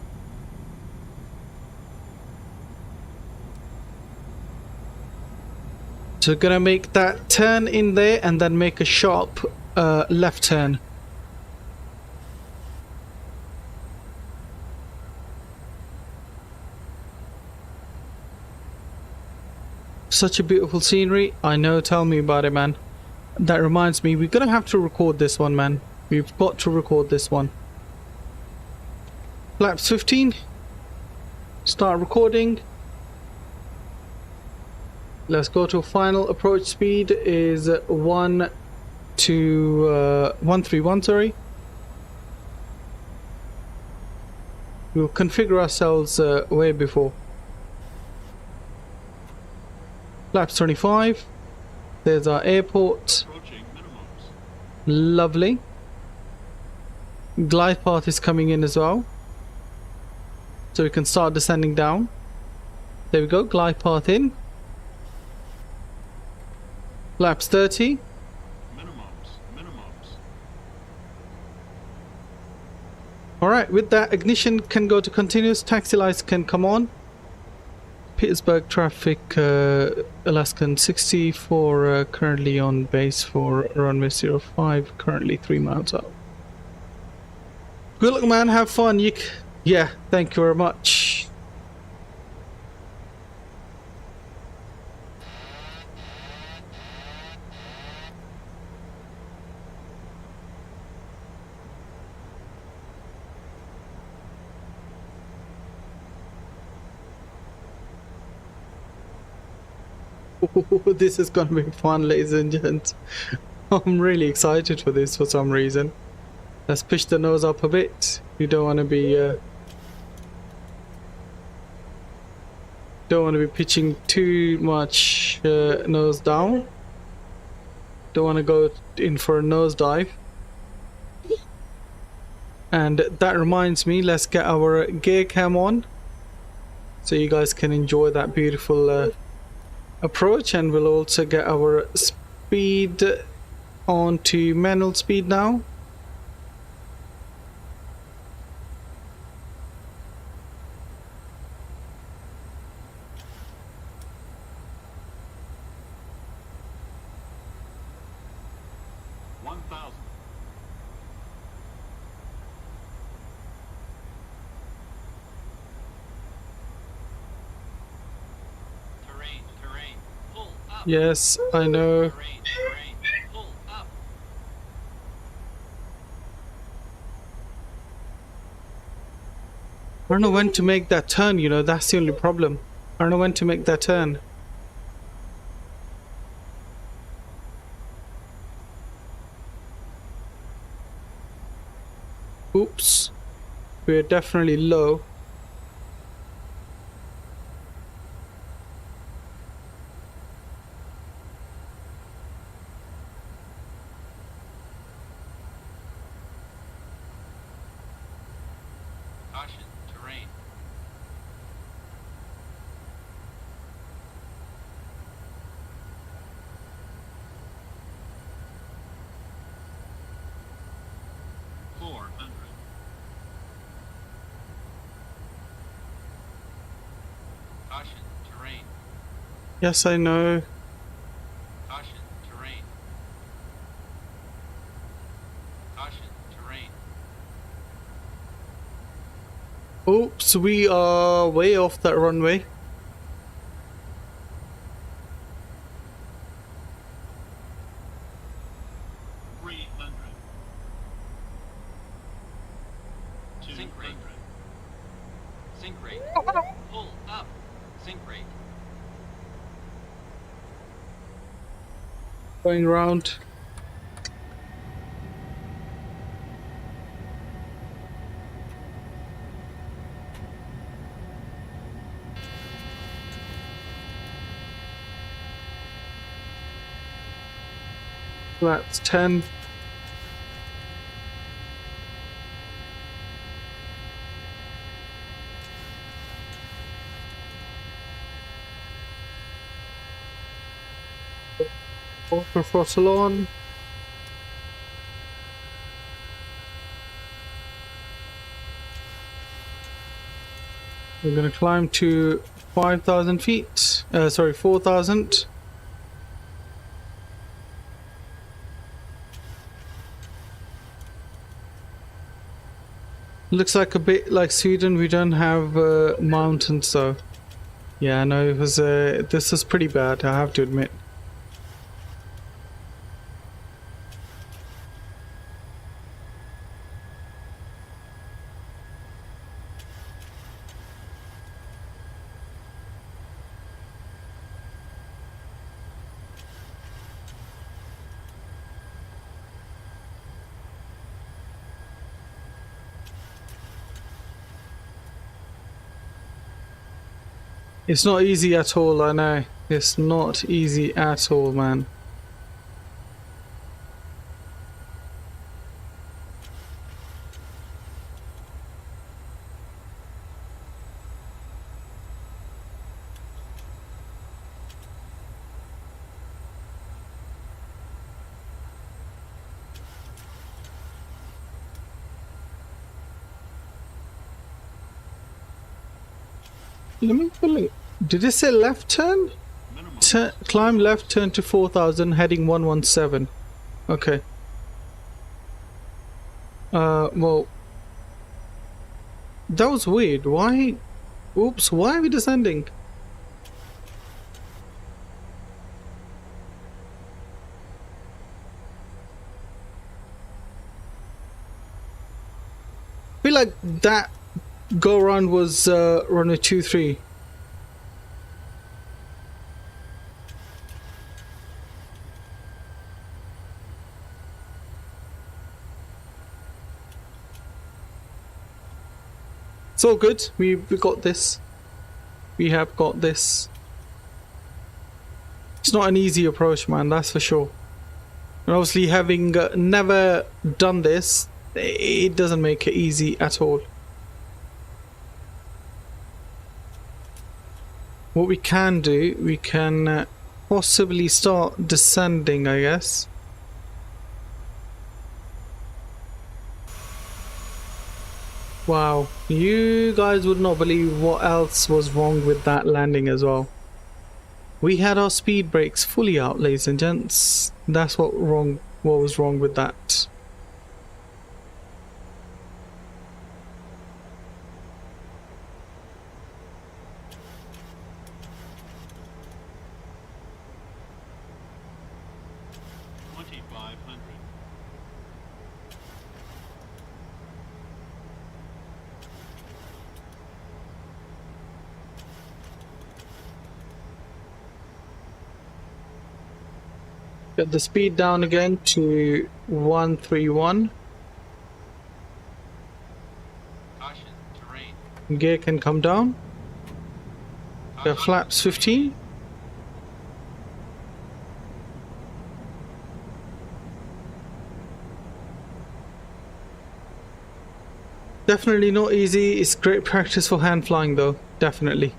So gonna make that turn in there and then make a sharp left turn. Such a beautiful scenery. I know, tell me about it, man. That reminds me, we're gonna have to record this one, man. We've got to record this one. Flaps 15. Start recording. Let's go to final approach speed is 131, sorry. We'll configure ourselves way before. Flaps 25. There's our airport. Lovely. Glide path is coming in as well. So we can start descending down. There we go, glide path in. Flaps 30. Minimums. Alright, with that, ignition can go to continuous, taxi lights can come on. Petersburg traffic, Alaskan 64, currently on base for runway 05, currently 3 miles out. Good luck, man, have fun. Yeah, thank you very much. This is gonna be fun, ladies and gents. I'm really excited for this for some reason. Let's push the nose up a bit. You don't want to be pitching too much nose down. Don't want to go in for a nosedive. And that reminds me, let's get our gear cam on so you guys can enjoy that beautiful approach, and we'll also get our speed on to manual speed now. Yes, I know. I don't know when to make that turn, you know, that's the only problem. I don't know when to make that turn. Oops. We're definitely low. Caution, terrain. Caution, terrain. Yes, I know. Caution, terrain. Caution, terrain. Oops, we are way off that runway. Sink rate. Sink rate. Pull up. Sink rate. Going around. That's 10. Auto throttle on. We're going to climb to 5,000 feet. Sorry, 4,000. Looks like a bit like Sweden. We don't have mountains though. Yeah, no, it was. This is pretty bad, I have to admit. It's not easy at all, I know. It's not easy at all, man. Let me look. Did it say left turn? Climb left turn to 4,000, heading 117. Okay. Well, that was weird. Why? Oops, why are we descending? I feel like that go around was runway 23. It's all good. We got this. We have got this. It's not an easy approach, man, that's for sure. And obviously, having never done this, it doesn't make it easy at all. What we can do, we can possibly start descending, I guess. Wow, you guys would not believe what else was wrong with that landing as well. We had our speed brakes fully out, ladies and gents. That's what was wrong with that. Get the speed down again to 131. Caution, Gear can come down. The flaps 15. Definitely not easy. It's great practice for hand flying though, definitely.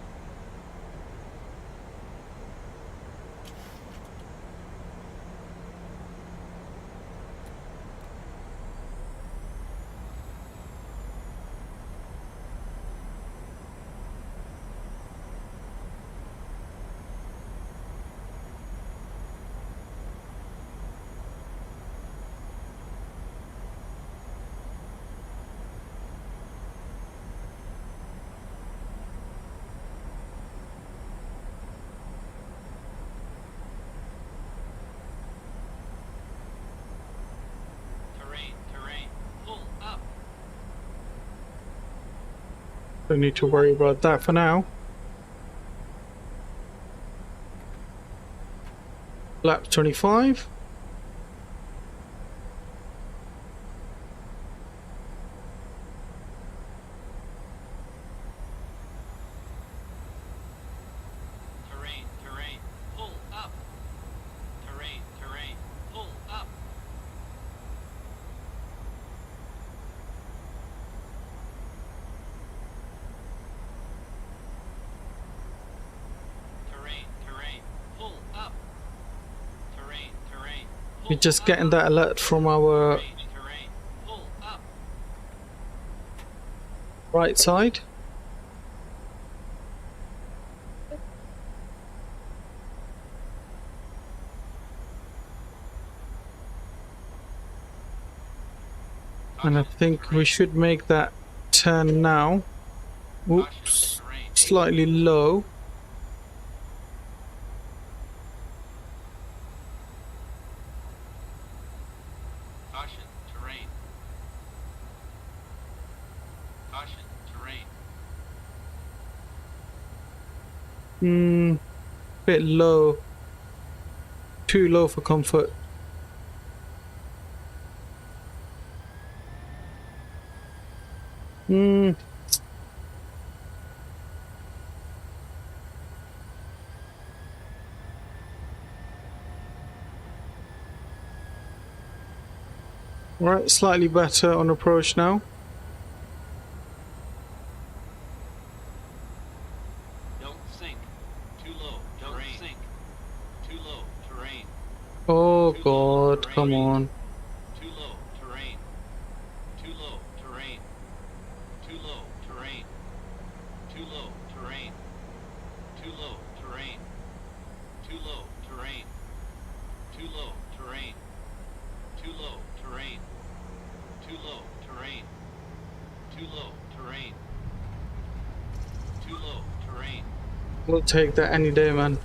Don't need to worry about that for now. Lap 25. Terrain, pull up. Terrain, pull up. Terrain, pull up. Terrain, pull We're just getting that alert from our terrain, pull up. right side. And I think we should make that turn now. Oops, slightly low. Caution, terrain. Caution, terrain. Bit low. Too low for comfort. Right, slightly better on approach now. Don't sink. Too low. Don't sink. Too low. Terrain. Oh Too low, god, terrain. come on. Too low. Terrain. Too low. Terrain. Too low. Terrain. Too low. Terrain. Too low. Terrain. Too low. Terrain. Too low. Terrain. Too low. Terrain. Too low. Terrain. Too low. Terrain. Too low. Terrain. We'll take that any day, man.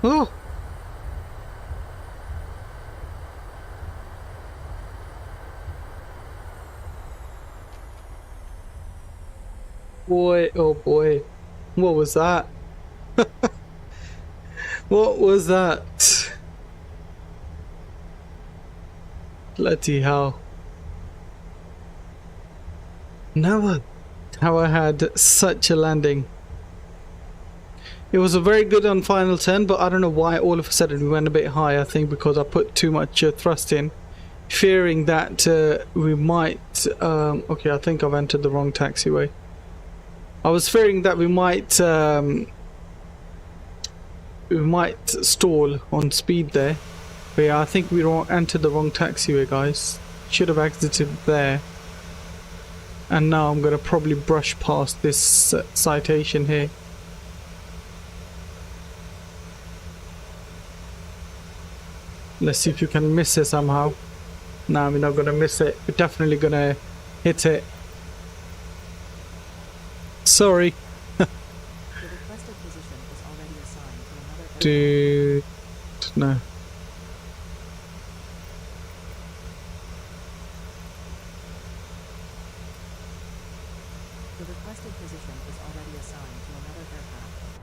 Oh! Boy, oh boy. What was that? What was that? Bloody hell. Never have I had such a landing. It was a very good on final turn, but I don't know why all of a sudden we went a bit high. I think because I put too much thrust in, fearing that we might... okay, I think I've entered the wrong taxiway. I was fearing that we might stall on speed there. But yeah, I think we entered the wrong taxiway, guys. Should have exited there. And now I'm going to probably brush past this citation here. Let's see if you can miss it somehow. No, we're not going to miss it. We're definitely going to hit it. Sorry. Dude, no. The requested position is already assigned to another aircraft.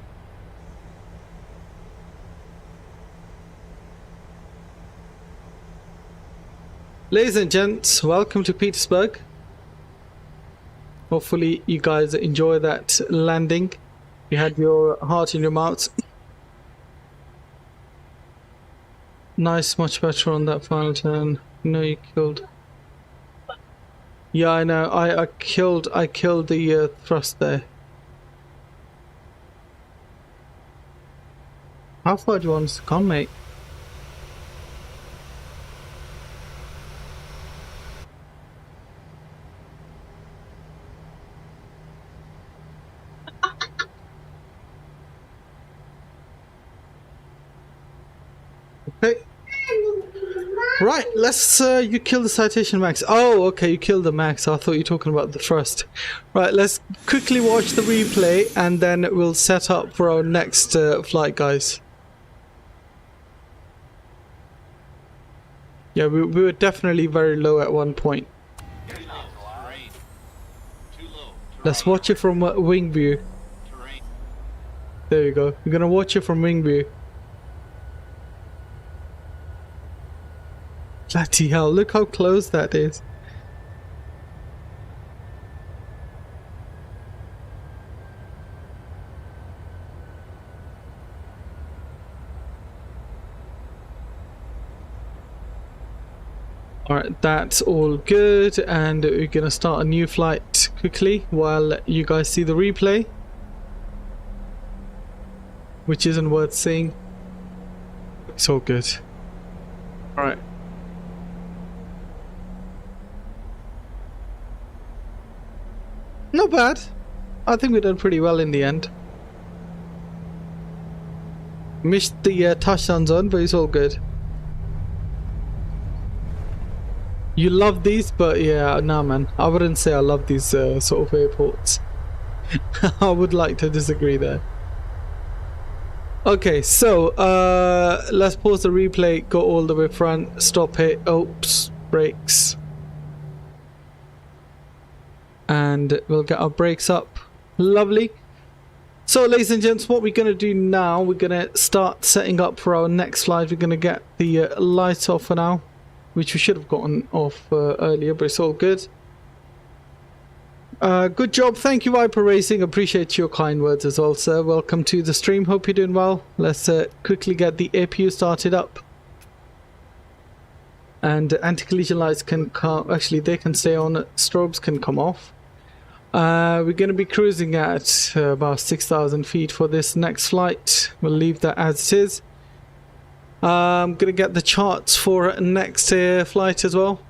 Ladies and gents, welcome to Petersburg. Hopefully you guys enjoy that landing. You had your heart in your mouth. Nice, much better on that final turn. No, you killed. Yeah, I know. I killed the thrust there. How far do you want us to come, mate? Okay. Right, let's you kill the citation max. Oh, okay, you killed the max. I thought you were talking about the thrust. Right, let's quickly watch the replay and then we'll set up for our next flight, guys. Yeah, we were definitely very low at one point. Let's watch it from wing view. There you go. We're gonna watch it from wing view. Bloody hell, look how close that is. Alright, that's all good, and we're gonna start a new flight quickly while you guys see the replay, which isn't worth seeing. It's all good. Alright. Not bad. I think we done pretty well in the end. Missed the touchdown zone, but it's all good. You love these, but yeah, nah man. I wouldn't say I love these sort of airports. I would like to disagree there. Okay, so let's pause the replay, go all the way front, stop it, oops, brakes. And we'll get our brakes up. Lovely. So ladies and gents, what we're going to do now, we're going to start setting up for our next flight. We're going to get the lights off for now, which we should have gotten off earlier, but it's all good. Good job. Thank you, Viper Racing. Appreciate your kind words as well, sir. Welcome to the stream. Hope you're doing well. Let's quickly get the APU started up. And anti-collision lights can come. Actually, they can stay on. Strobes can come off. We're going to be cruising at about 6,000 feet for this next flight. We'll leave that as it is. I'm going to get the charts for next flight as well.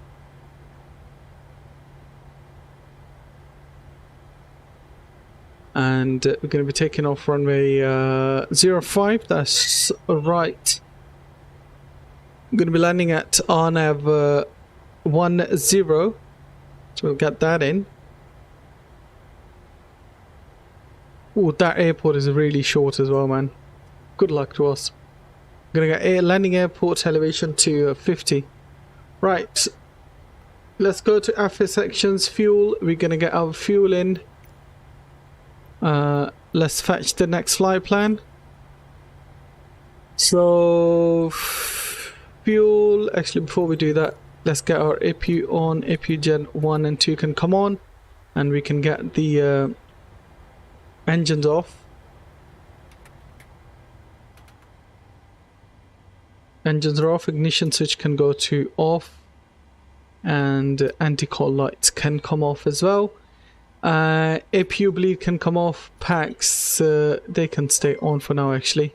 And we're going to be taking off runway 05. That's right. I'm going to be landing at RNAV 10. So we'll get that in. Oh, that airport is really short as well, man. Good luck to us. I'm going to get landing airport elevation to 50. Right. Let's go to after sections, fuel. We're going to get our fuel in. Let's fetch the next flight plan. So fuel, actually before we do that, let's get our APU on. APU Gen 1 and 2 can come on, and we can get the engines off. Engines are off, ignition switch can go to off, and anti-call lights can come off as well. APU bleed can come off, packs they can stay on for now actually.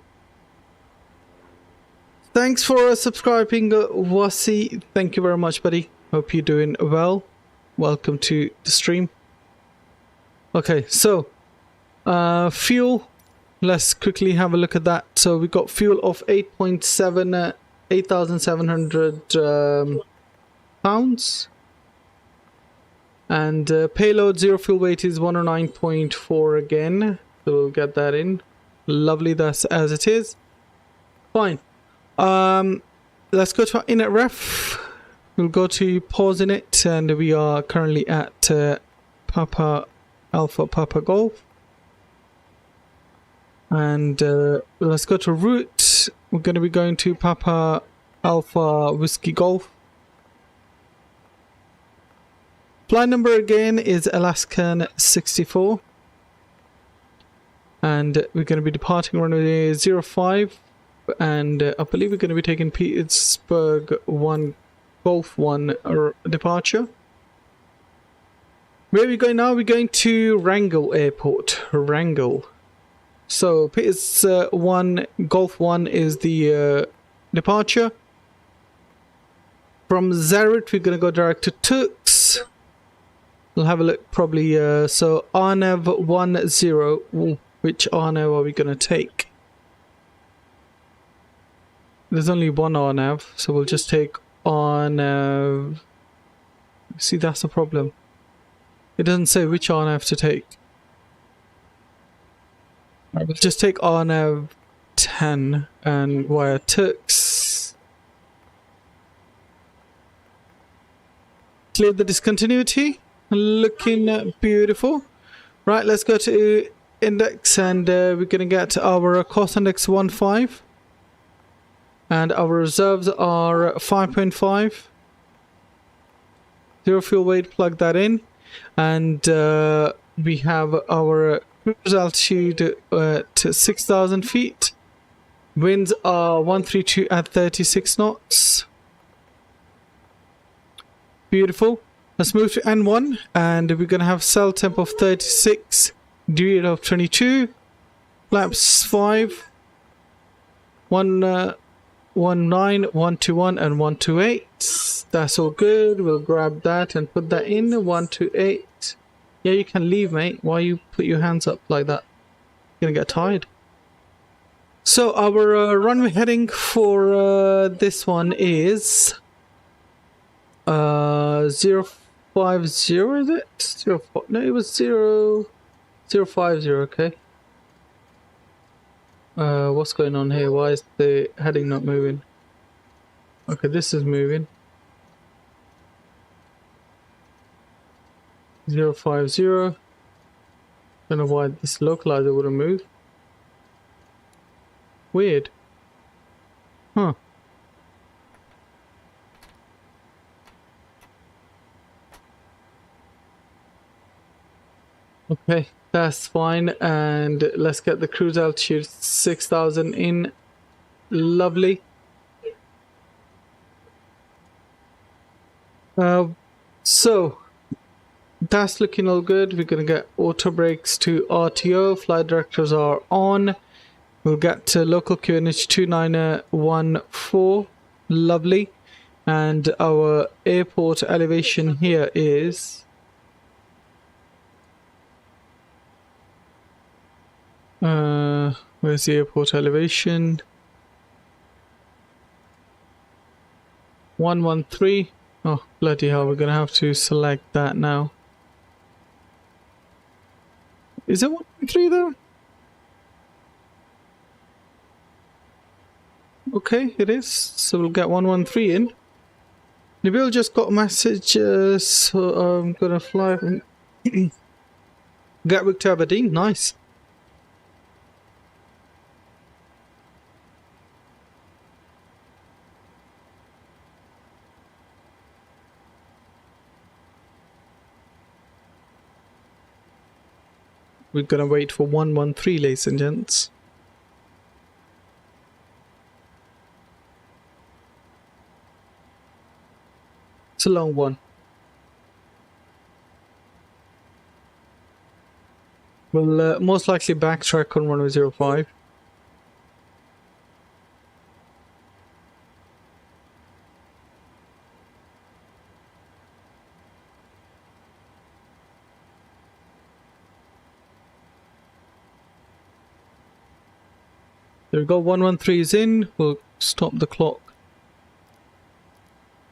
Thanks for subscribing, Wasi. Thank you very much, buddy. Hope you're doing well. Welcome to the stream. Okay, so fuel, let's quickly have a look at that. So we got fuel of 8,700 pounds, and payload zero fuel weight is 109.4 again, so we'll get that in. Lovely, that's as it is. Fine. Let's go to our init ref. We'll go to pause in it, and we are currently at Papa Alpha Papa Golf. And let's go to route. We're going to be going to Papa Alpha Whiskey Golf. Flight number again is Alaskan 64. And we're going to be departing runway 05. And I believe we're going to be taking Petersburg 1 Golf 1 departure. Where are we going now? We're going to Wrangell Airport. Wrangell. So Peters 1 Golf 1 is the departure. From Zarit we're going to go direct to Turks. We'll have a look probably. So RNAV 10. Which RNAV are we going to take? There's only one RNAV, so we'll just take RNAV. See, that's the problem. It doesn't say which RNAV to take. We'll just take RNAV 10 and via Turks. Clear the discontinuity. Looking beautiful. Right, let's go to index and we're going to get our cost index 1.5. And our reserves are 5.5. Zero fuel weight, plug that in. And we have our cruise altitude to 6,000 feet. Winds are 132 at 36 knots. Beautiful. Let's move to N1 and we're going to have cell temp of 36, dew rate of 22, flaps 5, 19, 121 and 128. That's all good. We'll grab that and put that in. 128. Yeah, you can leave, mate. Why you put your hands up like that? You're gonna get tired. So our runway heading for this one is 050, is it? No, it was 050. Okay. What's going on here? Why is the heading not moving? Okay, this is moving. 050. Don't know why this localizer wouldn't move. Weird. Huh. Okay, that's fine. And let's get the cruise altitude 6,000 in. Lovely. So that's looking all good. We're gonna get auto brakes to RTO. Flight directors are on. We'll get to local QNH 2914. Lovely. And our airport elevation here is where's the airport elevation? 113. Oh, bloody hell, we're gonna have to select that now. Is it 113 though? Okay, it is. So we'll get 113 in. Nabil just got a message, so I'm gonna fly from Gatwick to Aberdeen. Nice. We're gonna wait for 113, ladies and gents. It's a long one. We'll most likely backtrack on runway 05. There we go, 113 is in. We'll stop the clock.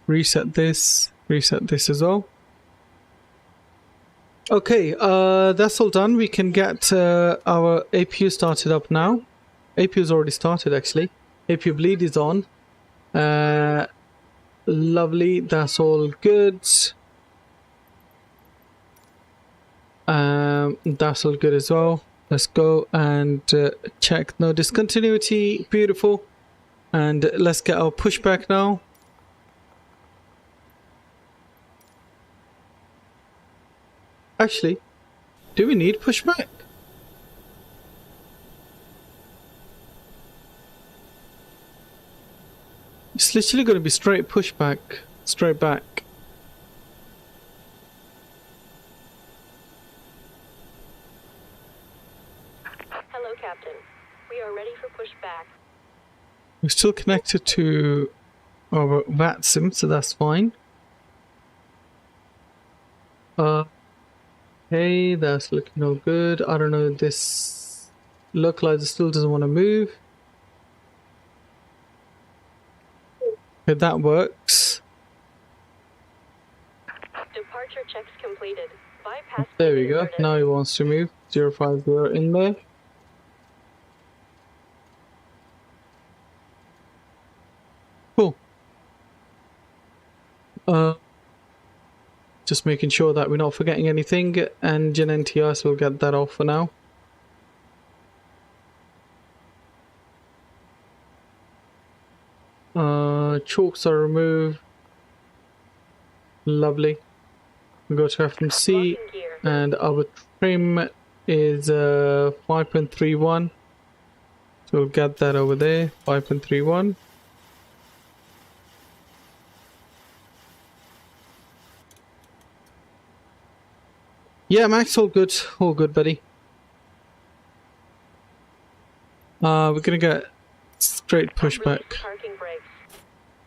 Reset this as well. Okay, that's all done. We can get our APU started up now. APU's already started actually. APU bleed is on. Lovely, that's all good. That's all good as well. Let's go and check no discontinuity. Beautiful. And let's get our pushback now. Actually, do we need pushback? It's literally going to be straight pushback, straight back. Hello, Captain. We are ready for pushback. We're still connected to our VAT sim, so that's fine. Hey, that's looking all good. I don't know, this localizer still doesn't want to move. Okay, that works. Departure checks completed. Bypass. There pin we go. inserted. Now he wants to move. 050 in there. Cool. Just making sure that we're not forgetting anything. Engine NTS, we'll get that off for now. Chalks are removed. Lovely. We go to FMC, Locking gear. and our trim is 5.31. So we'll get that over there. 5.31. Yeah, Max, all good, buddy. We're gonna get straight pushback. Release parking brakes.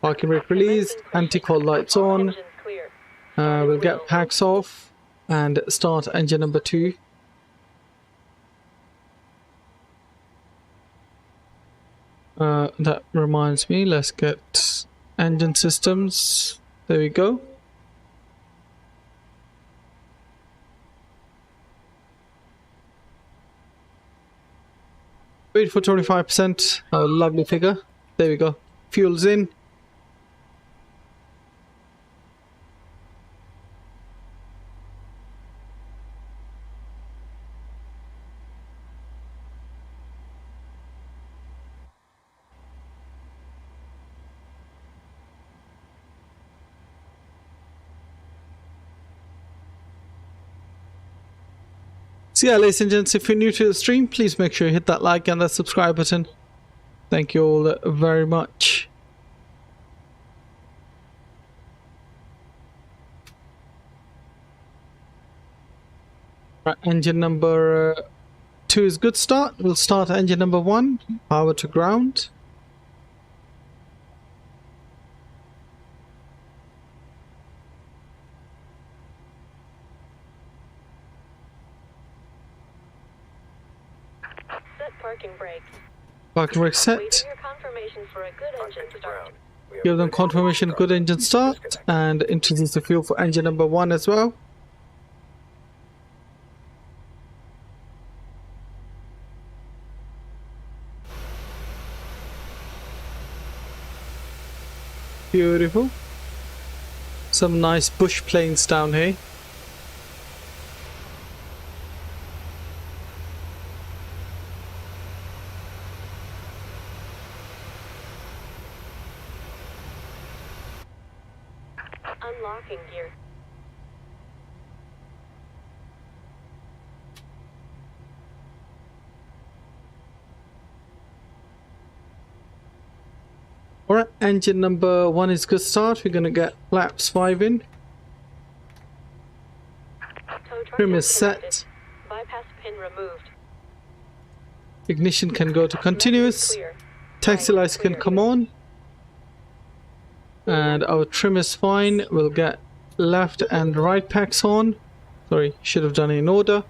Parking brake release, anti-call lights All on. engines clear. We'll get packs off and start engine number 2. That reminds me, let's get engine systems. There we go. Wait for 25%. Oh, lovely figure. There we go. Fuel's in. So yeah, ladies and gents, if you're new to the stream, please make sure you hit that like and that subscribe button. Thank you all very much. Right, engine number 2 is good start. We'll start engine number 1, power to ground. Set parking brakes. Parking brake set. Waiting your confirmation for a good engine start. Give them confirmation good engine start and introduce the fuel for engine number 1 as well. Beautiful. Some nice bush plains down here. Unlocking gear. Alright, engine number 1 is good start. We're gonna get flaps 5 in. Tow truck Trim is disconnected. set. Bypass pin removed. Ignition can go to continuous. Clear. Taxi lights can come on. And our trim is fine. We'll get left and right packs on. Sorry, should have done it in order.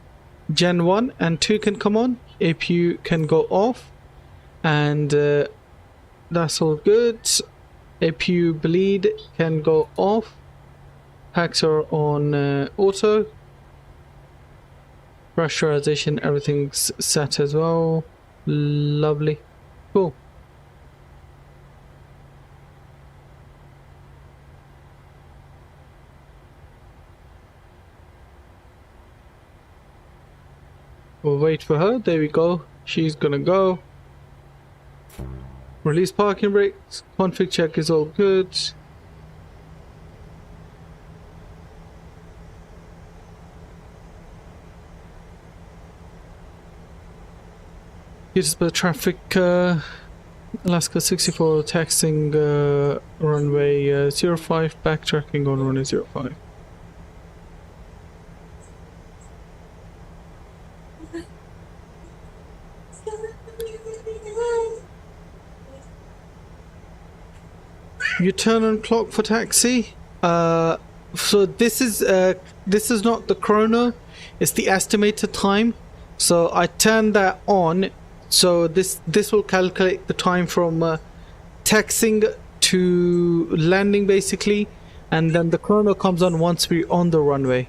Gen 1 and 2 can come on. APU can go off. And that's all good. APU bleed can go off. Packs are on auto. Pressurization, everything's set as well. Lovely. Cool. We'll wait for her. There we go. She's gonna go. Release parking brakes. Config check is all good. Petersburg traffic, Alaska 64 taxiing runway 05, backtracking on runway 05. You turn on clock for taxi. So this is not the chrono, it's the estimated time. So I turn that on. So this will calculate the time from taxiing to landing basically, and then the chrono comes on once we're on the runway.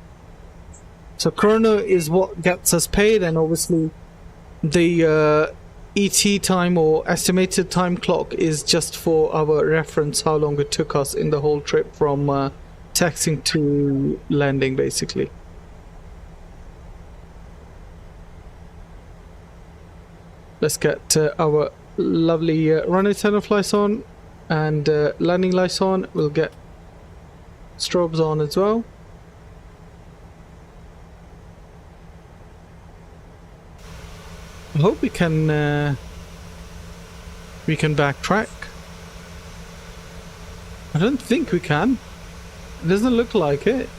So chrono is what gets us paid, and obviously the ET time or estimated time clock is just for our reference, how long it took us in the whole trip from taxiing to landing basically. Let's get our lovely runway 10 lights on and landing lights on. We'll get strobes on as well. I hope we can backtrack. I don't think we can. It doesn't look like it.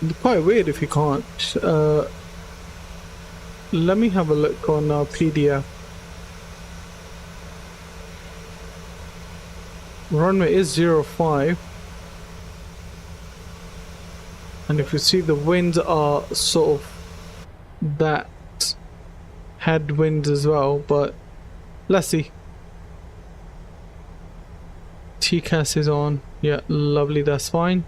It's quite weird if you can't. Let me have a look on our PDF. Runway is 05. And if you see, the winds are sort of that headwinds as well, but let's see. TCAS is on. Yeah, lovely, that's fine.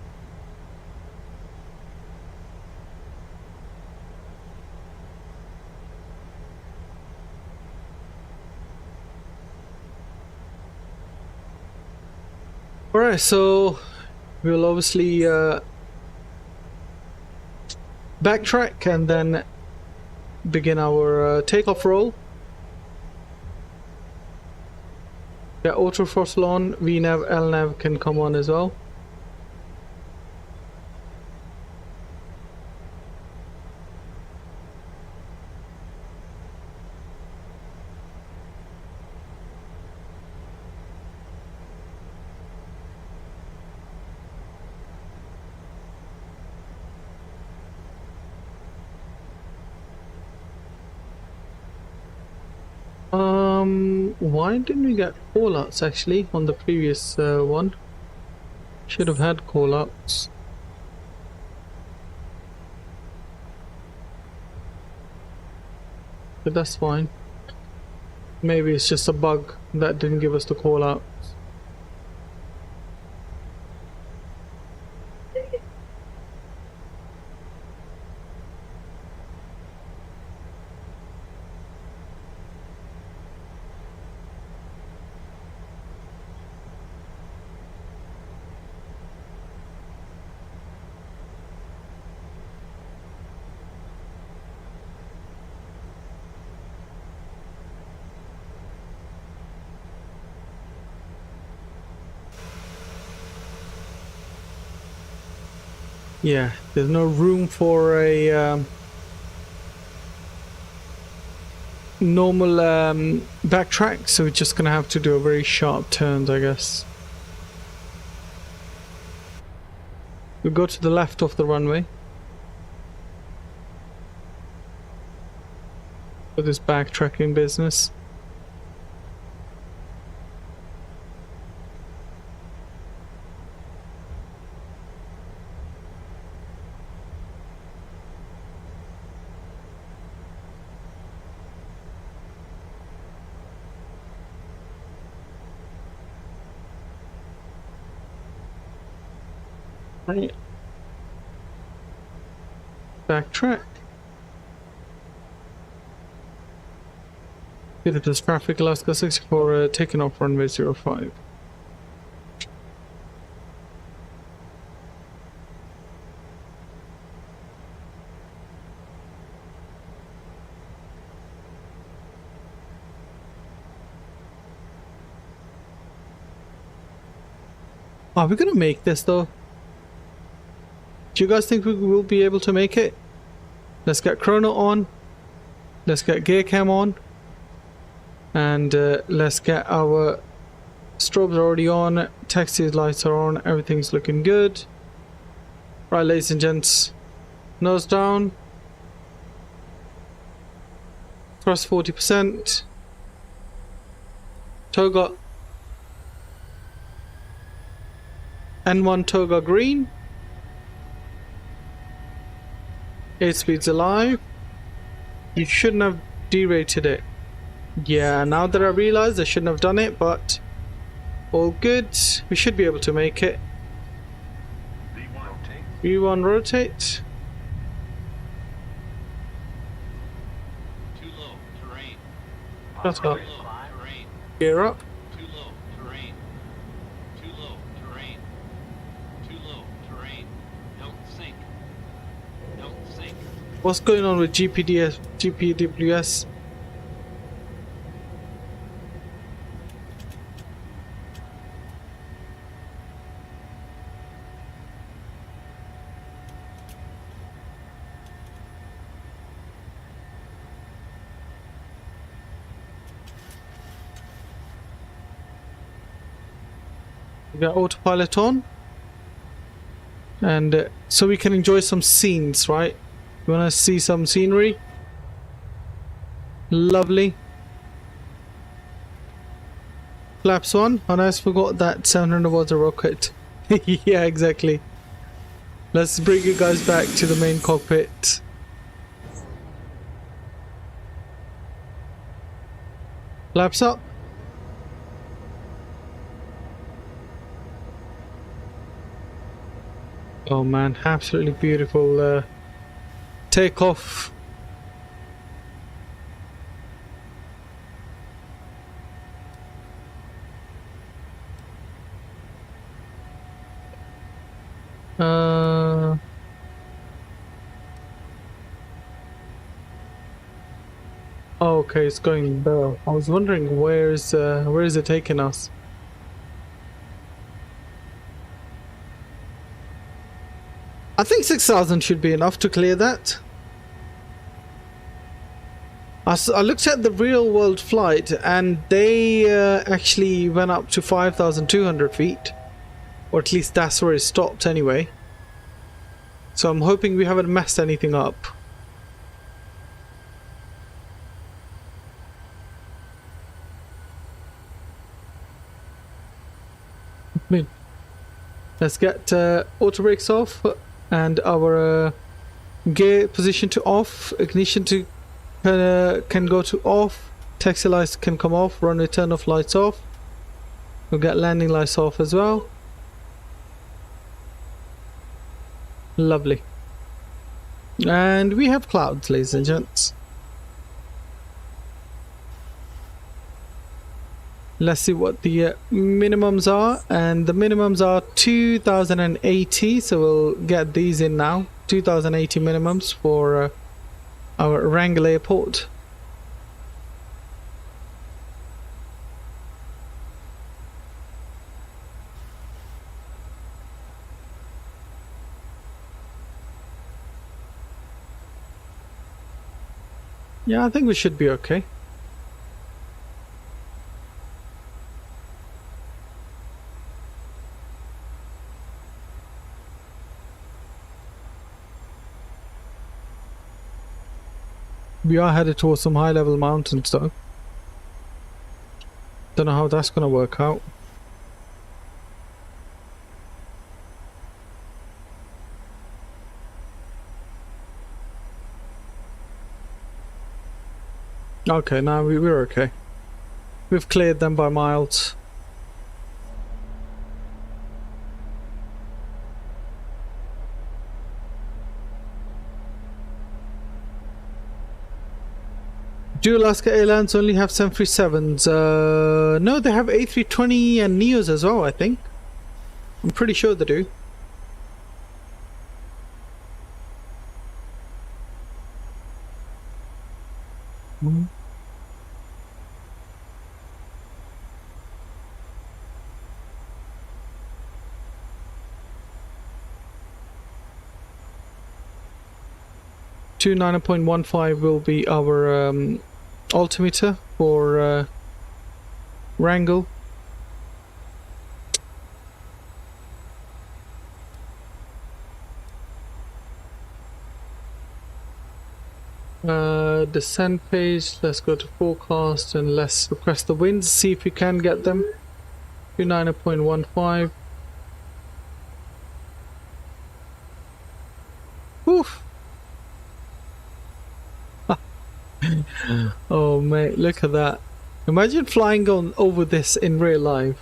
Alright, so we'll obviously backtrack and then begin our takeoff roll. Yeah, auto throttle on, VNAV, LNAV can come on as well. Why didn't we get call-outs actually on the previous one? Should have had call-outs. But that's fine. Maybe it's just a bug that didn't give us the call-outs. Yeah, there's no room for a normal backtrack, so we're just gonna have to do a very sharp turns, I guess. We'll go to the left of the runway for this backtracking business. Backtrack. This traffic, Alaska 64 taking off runway 05. Are we gonna make this though? Do you guys think we will be able to make it? Let's get chrono on. Let's get gear cam on. And let's get our strobes already on. Taxi lights are on. Everything's looking good. Right, ladies and gents. Nose down. Thrust 40%. Toga. N1 Toga green. 8 speeds alive. You shouldn't have derated it. Yeah, now that I realize I shouldn't have done it, but all good. We should be able to make it. V1 rotate. Too low, terrain. Shut up. Too low, terrain. Gear up. Too low, terrain. Too low, terrain. Too low, terrain. Don't sink. Don't sink. What's going on with GPWS? We got autopilot on, and so we can enjoy some scenes, right? You want to see some scenery? Lovely. Flaps on, and I forgot that 700 was a rocket. Yeah, exactly. Let's bring you guys back to the main cockpit. Flaps up. Oh man, absolutely beautiful takeoff. Oh, okay, it's going well. I was wondering where is it taking us? I think 6,000 should be enough to clear that. I looked at the real world flight and they actually went up to 5,200 feet. Or at least that's where it stopped anyway. So I'm hoping we haven't messed anything up. Let's get auto brakes off and our gear position to off, ignition to can go to off, taxi lights can come off, runway turn off lights off. We'll get landing lights off as well. Lovely. And we have clouds, ladies and gents. Let's see what the minimums are, and the minimums are 2080, so we'll get these in now. 2080 minimums for our Wrangell airport. Yeah, I think we should be okay. We are headed towards some high level mountains though. Don't know how that's gonna work out. Okay, now we're okay. We've cleared them by miles. Do Alaska Airlines only have 737s? No, they have A320 and Neos as well, I think. I'm pretty sure they do. 29.15 will be our altimeter for Wrangell. Descent page, let's go to forecast and let's request the winds, see if we can get them. 29.15. Oof. Oh mate, look at that. Imagine flying on over this in real life.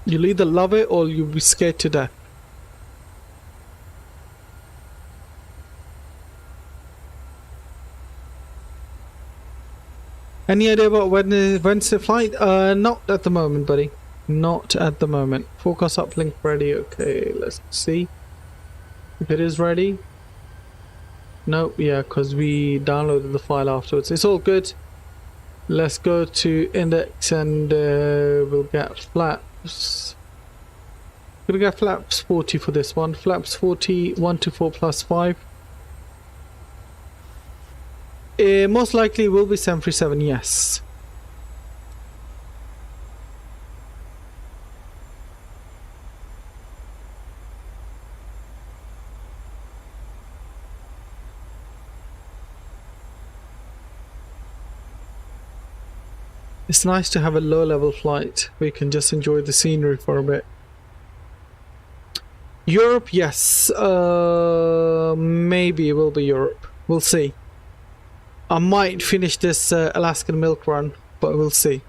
You'll either love it or you'll be scared to death. Any idea about when's the flight? Not at the moment, buddy. Not at the moment. Forecast uplink ready. Okay, let's see if it is ready. No, yeah, because we downloaded the file afterwards. It's all good. Let's go to index and we'll get flaps. We're gonna get flaps 40 for this one. Flaps 40, 124 plus 5. Most likely will be 737, yes. It's nice to have a low-level flight where you can just enjoy the scenery for a bit. Europe, yes. Maybe it will be Europe. We'll see. I might finish this Alaskan milk run, but we'll see.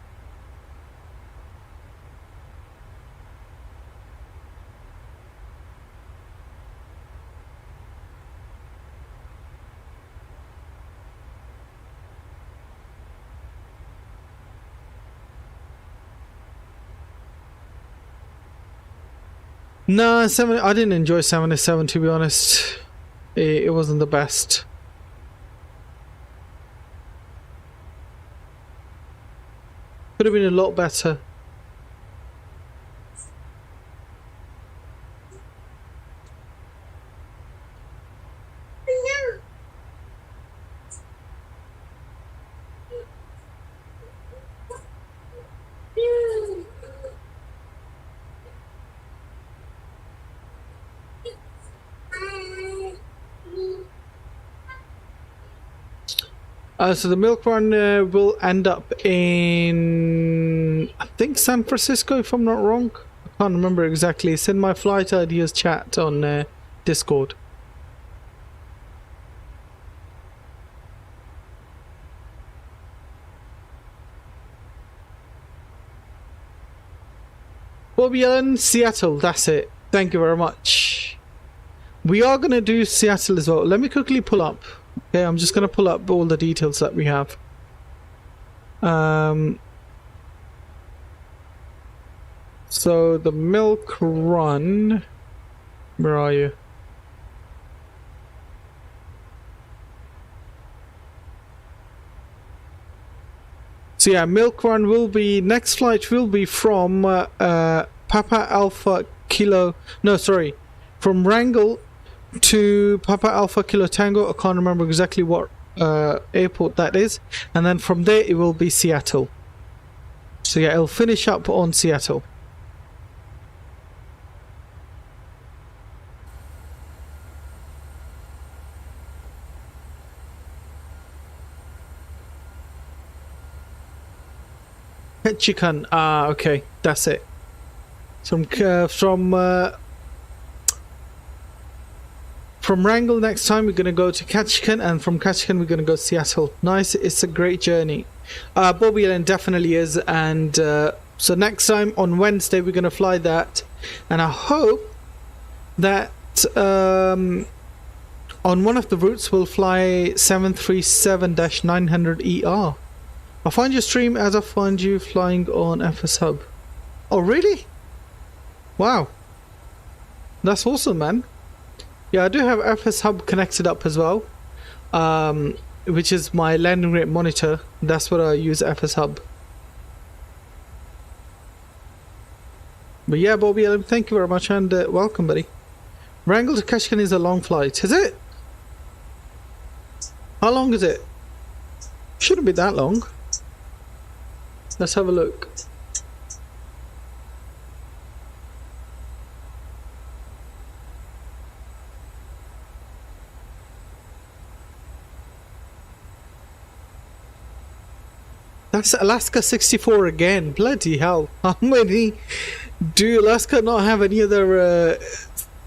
No, I didn't enjoy 707 to be honest. It wasn't the best. Could have been a lot better. So the milk run will end up in, I think, San Francisco, if I'm not wrong. I can't remember exactly. It's in my flight ideas chat on Discord. Bobby Allen, Seattle, that's it. Thank you very much. We are going to do Seattle as well. Let me quickly pull up. Okay, I'm just going to pull up all the details that we have. So the milk run, where are you? So yeah, milk run will be, next flight will be from Papa Alpha Kilo, no sorry, from Wrangell to Papa Alpha Kilo Tango. I can't remember exactly what airport that is, and then from there it will be Seattle. So yeah, it'll finish up on Seattle. Ketchikan, okay, that's it. From Wrangell next time we're going to go to Ketchikan, and from Ketchikan we're going to go to Seattle. Nice, it's a great journey. Bobby Allen definitely is, and so next time on Wednesday we're going to fly that, and I hope that on one of the routes we'll fly 737-700 ER. I'll find your stream as I find you flying on FS Hub. Oh really? Wow, that's awesome, man. Yeah, I do have FS Hub connected up as well, which is my landing rate monitor. That's what I use, FS Hub. But yeah, Bobby, thank you very much, and welcome, buddy. Wrangell to Ketchikan is a long flight, is it? How long is it? Shouldn't be that long. Let's have a look. That's Alaska 64 again. Bloody hell. How many? Do Alaska not have any other,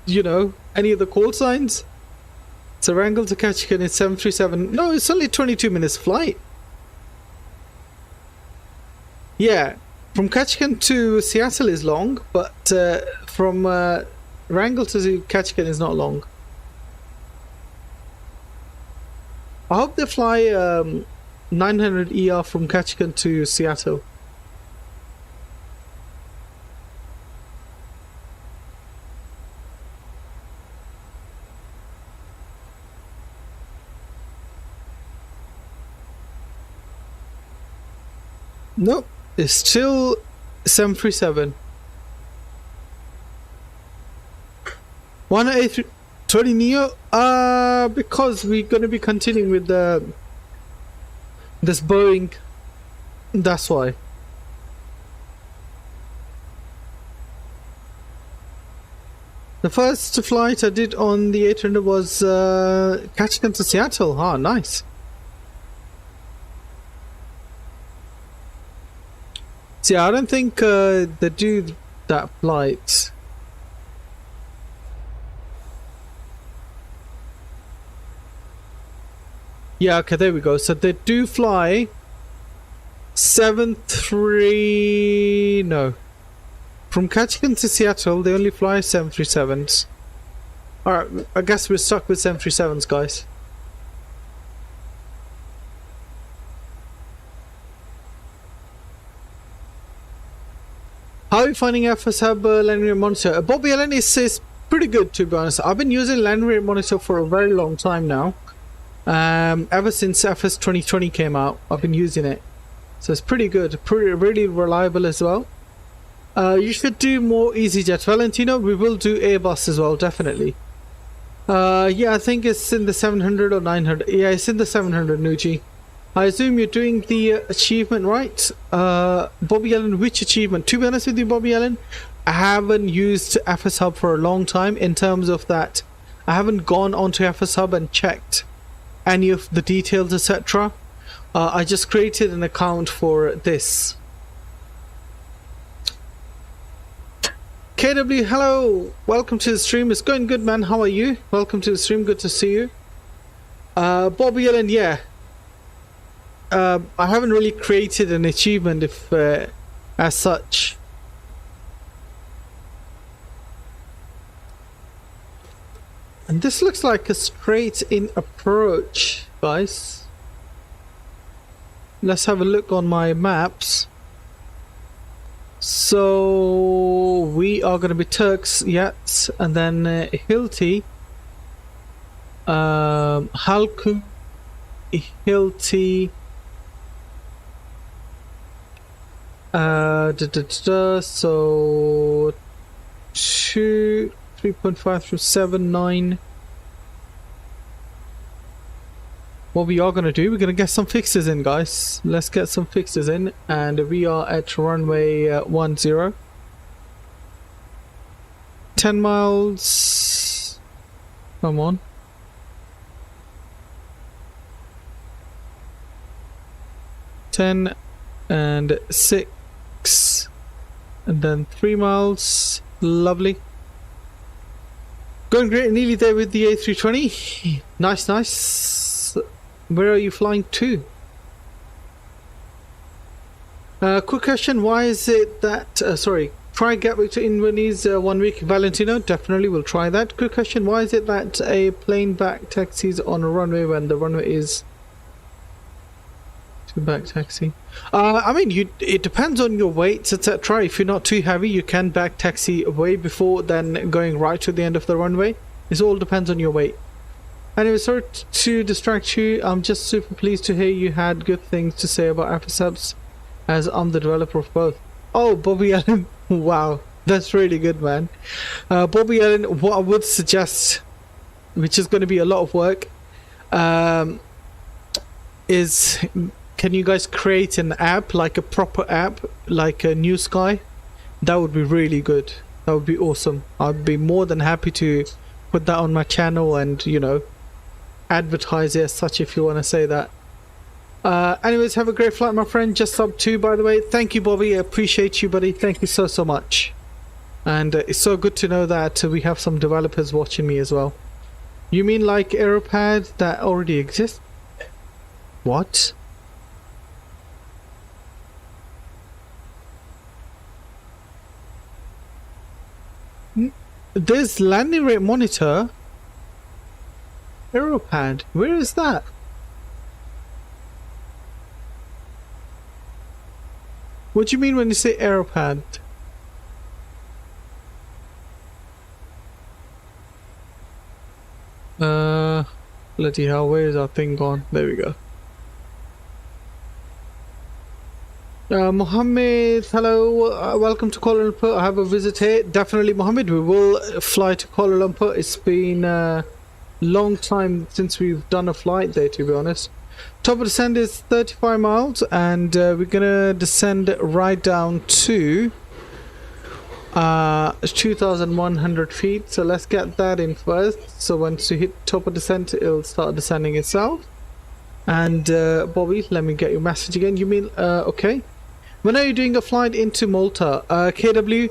you know, any other call signs? So Wrangell to Ketchikan is 737. No, it's only 22 minutes flight. Yeah, from Ketchikan to Seattle is long, but from Wrangell to Ketchikan is not long. I hope they fly 900 ER from Ketchikan to Seattle. Nope, it's still 737. Why not A320 Neo? Because we're going to be continuing with this Boeing. That's why. The first flight I did on the 800 was Ketchikan to Seattle. Ah, nice. See, I don't think they do that flight. Yeah, okay, there we go. So they do fly 73. No. From Ketchikan to Seattle, they only fly 737s. Alright, I guess we're stuck with 737s, guys. How are you finding FS Hub land rate monitor? Bobby Allen is pretty good, to be honest. I've been using land rate monitor for a very long time now. Ever since FS 2020 came out, I've been using it. So it's pretty good, really reliable as well. You should do more EasyJet. Valentino, we will do Airbus as well, definitely. Yeah, I think it's in the 700 or 900. Yeah, it's in the 700, Nuji. I assume you're doing the achievement right. Bobby Allen, which achievement? To be honest with you, Bobby Allen, I haven't used FS Hub for a long time in terms of that. I haven't gone onto FS Hub and checked any of the details, etc. I just created an account for this. KW, hello. Welcome to the stream. It's going good, man. How are you? Welcome to the stream. Good to see you. Bobby Allen, yeah. I haven't really created an achievement if as such. And this looks like a straight in approach, guys. Let's have a look on my maps. So we are going to be Turks, yes, and then Hilti, Halku, Hilti. So 2, 3.5 through 7, 9. What we are going to do, we're going to get some fixes in, guys. Let's get some fixes in, and we are at runway 10. 10 miles. Come on. 10 and 6. And then 3 miles. Lovely. Going great, nearly there with the A320. Nice, nice. Where are you flying to? Quick question, why is it that, sorry, try Gatwick to Inverness 1 week, Valentino? Definitely will try that. Quick question, why is it that a plane back taxis on a runway when the runway is to back taxi? I mean, it depends on your weights, etc. If you're not too heavy, you can back taxi way before then going right to the end of the runway. It all depends on your weight. Anyway, sorry to distract you. I'm just super pleased to hear you had good things to say about FSUBs, as I'm the developer of both. Oh, Bobby Allen. Wow, that's really good, man. Bobby Allen, what I would suggest, which is going to be a lot of work, is, can you guys create an app, like a proper app, like a New Sky? That would be really good. That would be awesome. I'd be more than happy to put that on my channel and, you know, advertise it as such, if you want to say that. Anyways, have a great flight, my friend. Just sub 2, by the way. Thank you, Bobby. I appreciate you, buddy. Thank you so much. And it's so good to know that we have some developers watching me as well. You mean like Aeropad that already exists? What? There's landing rate monitor. Aeropad. Where is that? What do you mean when you say Aeropad? Bloody hell, where is our thing gone? There we go. Mohammed, hello, welcome to Kuala Lumpur. I have a visit here. Definitely, Mohammed, we will fly to Kuala Lumpur. It's been a long time since we've done a flight there, to be honest. Top of descent is 35 miles, and we're gonna descend right down to 2,100 feet. So let's get that in first. So once you hit top of descent, it'll start descending itself. And Bobby, let me get your message again. You mean okay? When are you doing a flight into Malta? KW,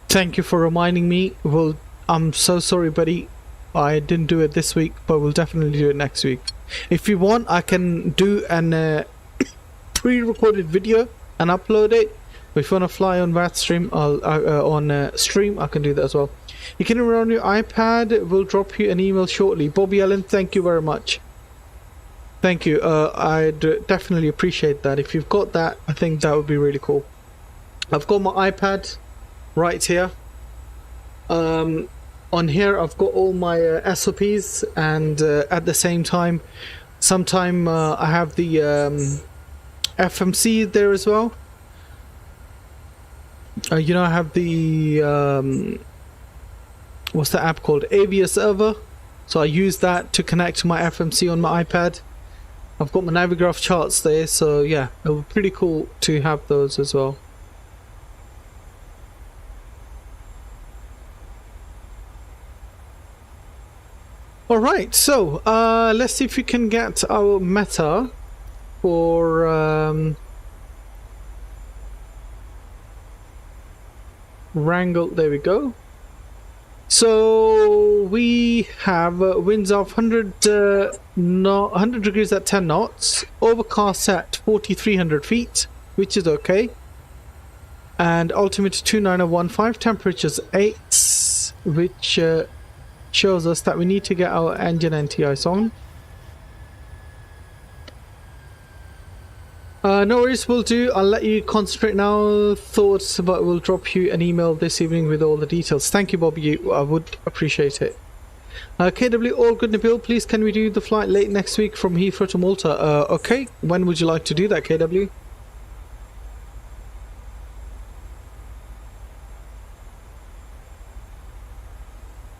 thank you for reminding me. Well, I'm so sorry, buddy. I didn't do it this week, but we'll definitely do it next week. If you want, I can do an pre-recorded video and upload it. But if you want to fly on that stream, stream, I can do that as well. You can run on your iPad. We'll drop you an email shortly. Bobby Allen, thank you very much. Thank you. I'd definitely appreciate that. If you've got that, I think that would be really cool. I've got my iPad right here. On here, I've got all my SOPs, and at the same time, sometime I have the FMC there as well. You know, I have the what's the app called? Avia server. So I use that to connect to my FMC on my iPad. I've got my Navigraph charts there, so yeah, it would be pretty cool to have those as well. Alright, so let's see if we can get our meta for Wrangell. There we go. So we have winds of 100 degrees at 10 knots, overcast at 4,300 feet, which is okay, and altimeter 2915, temperatures 8, which shows us that we need to get our engine NTIs on. No worries, will do. I'll let you concentrate now. Thoughts, but we'll drop you an email this evening with all the details. Thank you, Bobby. I would appreciate it. KW, all good, Nabil. Please, can we do the flight late next week from Heathrow to Malta? Okay. When would you like to do that, KW?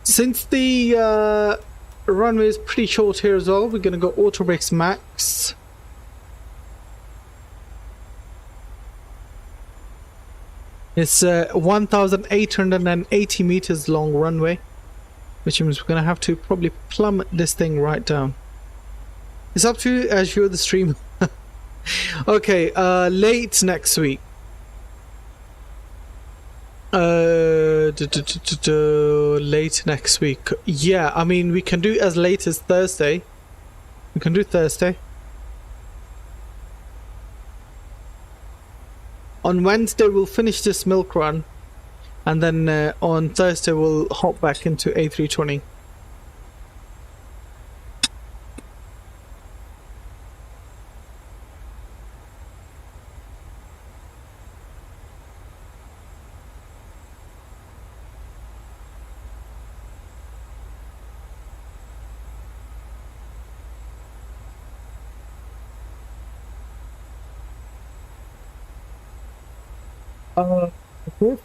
Since the runway is pretty short here as well, we're going to go auto brakes max. It's 1,880 meters long runway, which means we're going to have to probably plummet this thing right down. It's up to you as you're the stream. Okay, late next week. Late next week. Yeah, I mean, we can do as late as Thursday. We can do Thursday. On Wednesday we'll finish this milk run, and then on Thursday we'll hop back into A320.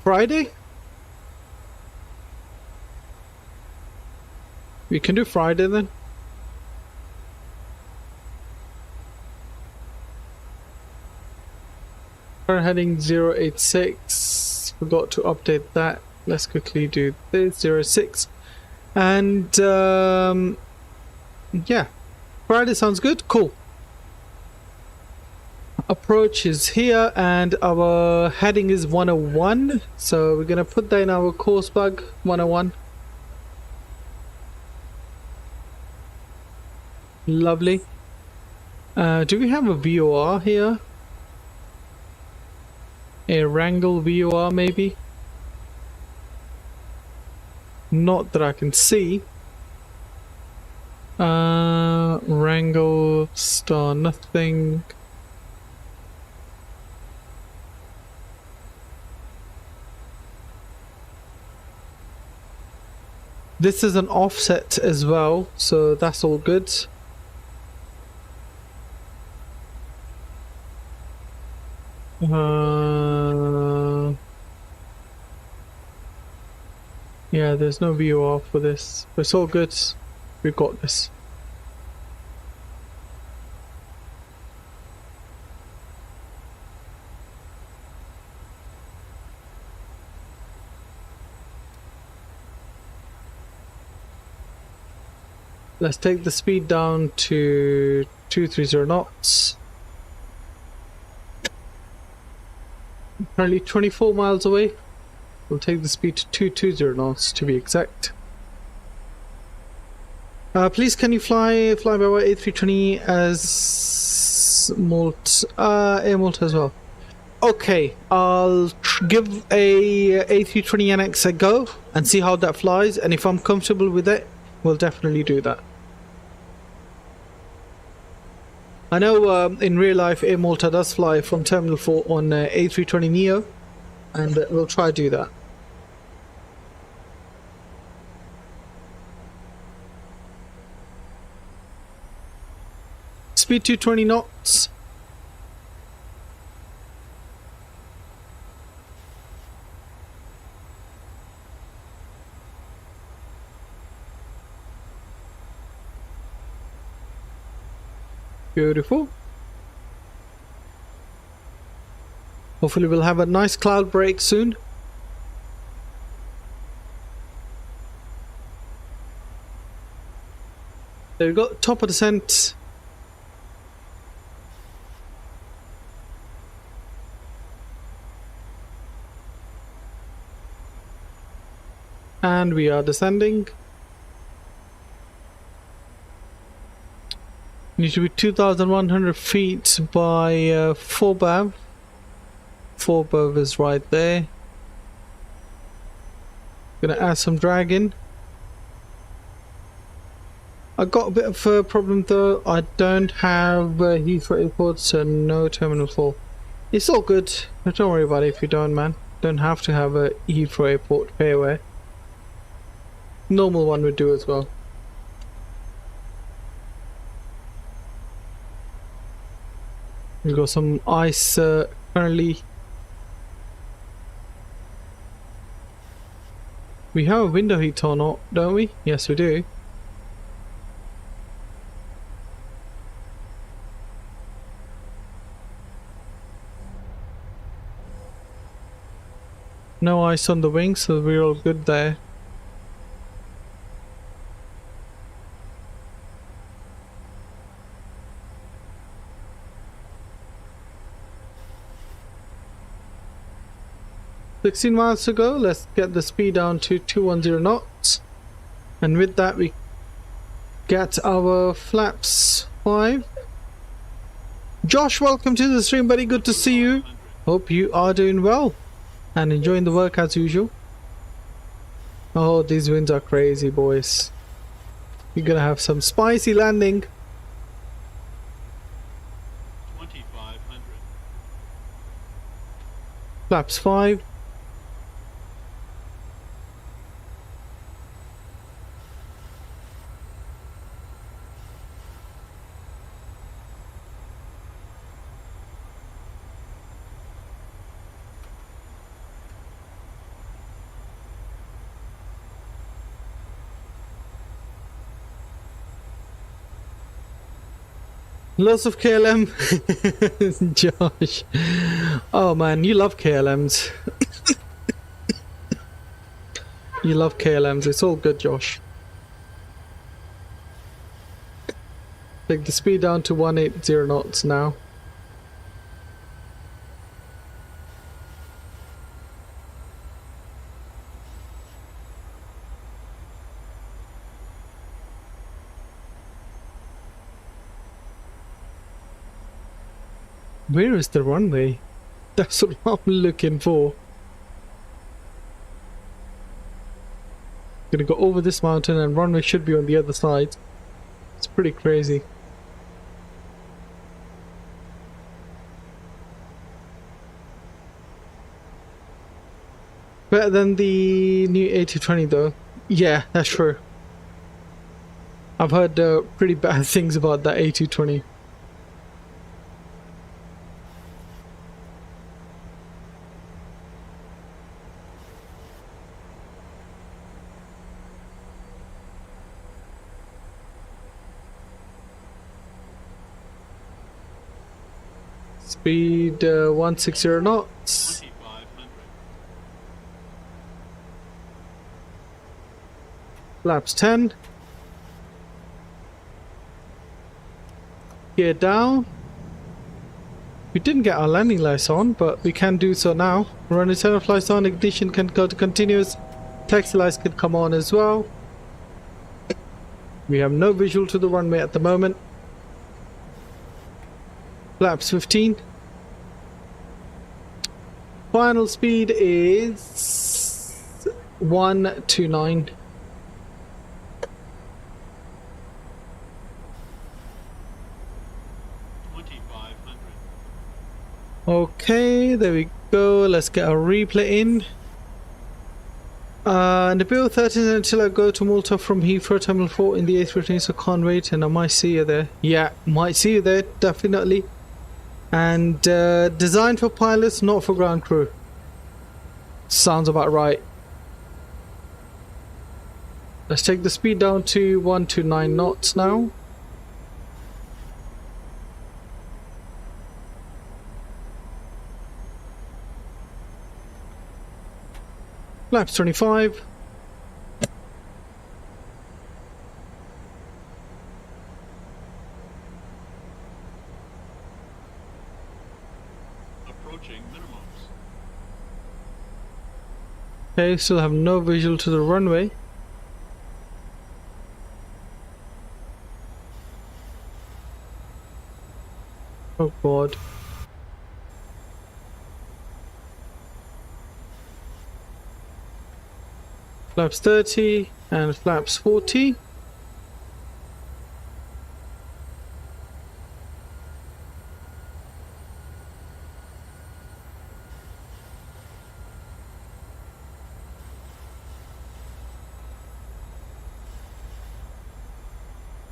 Friday? We can do Friday then. current heading 086. Forgot to update that. Let's quickly do this 06. And yeah, Friday sounds good. Cool. Approach is here and our heading is 101, so we're gonna put that in our course bug 101. Lovely. Do we have a VOR here? A Wrangell VOR maybe? Not that I can see. Wrangell star nothing. This is an offset as well, so that's all good. Yeah, there's no VOR for this, but it's all good. We've got this. Let's take the speed down to 230 knots. Currently 24 miles away. We'll take the speed to 220 knots to be exact. Please can you fly by our A320 as Air Malta as well? Okay, I'll give a A320NX a go and see how that flies, and if I'm comfortable with it, we'll definitely do that. I know in real life Air Malta does fly from Terminal 4 on A320neo, and we'll try to do that. Speed 220 knots. Beautiful. Hopefully we'll have a nice cloud break soon. There we go, top of descent. And we are descending. Need to be 2,100 feet by 4 BAV. 4 BAV is right there. Gonna add some drag in. I got a bit of a problem though. I don't have Heathrow Airport, so no Terminal 4. It's all good, but don't worry about it if you don't, man. Don't have to have a Heathrow Airport fairway. Normal one would do as well. We've got some ice currently. We have a window heat or not, don't we? Yes, we do. No ice on the wings, so we're all good there. $16 miles to go. Let's get the speed down to 210 knots, and with that we get our flaps 5. Josh, welcome to the stream, buddy. Good to see you. Hope you are doing well and enjoying the work as usual. Oh, these winds are crazy, boys. You're gonna have some spicy landing. 2,500. Flaps 5. Lots of KLM. Josh, Oh man, you love KLMs. You love KLMs. It's all good, Josh. Take the speed down to 180 knots now. Where is the runway? That's what I'm looking for. Gonna go over this mountain and runway should be on the other side. It's pretty crazy. Better than the new A220 though. Yeah, that's true. I've heard pretty bad things about that A220. Speed 160 knots. 2500. Flaps 10. Gear down. We didn't get our landing lights on, but we can do so now. Run internal flights on, ignition can go to continuous. Taxi lights can come on as well. We have no visual to the runway at the moment. Flaps 15. Final speed is 129. Okay, there we go. Let's get a replay in. And the bill 13 until I go to Malta from Heathrow Terminal 4 in the A320, so can't wait, and I might see you there. Yeah, might see you there, definitely. And designed for pilots, not for ground crew. Sounds about right. Let's take the speed down to 129 knots now. Flaps 25. Approaching minimums. Okay, still have no visual to the runway. Oh god. Flaps 30 and flaps 40.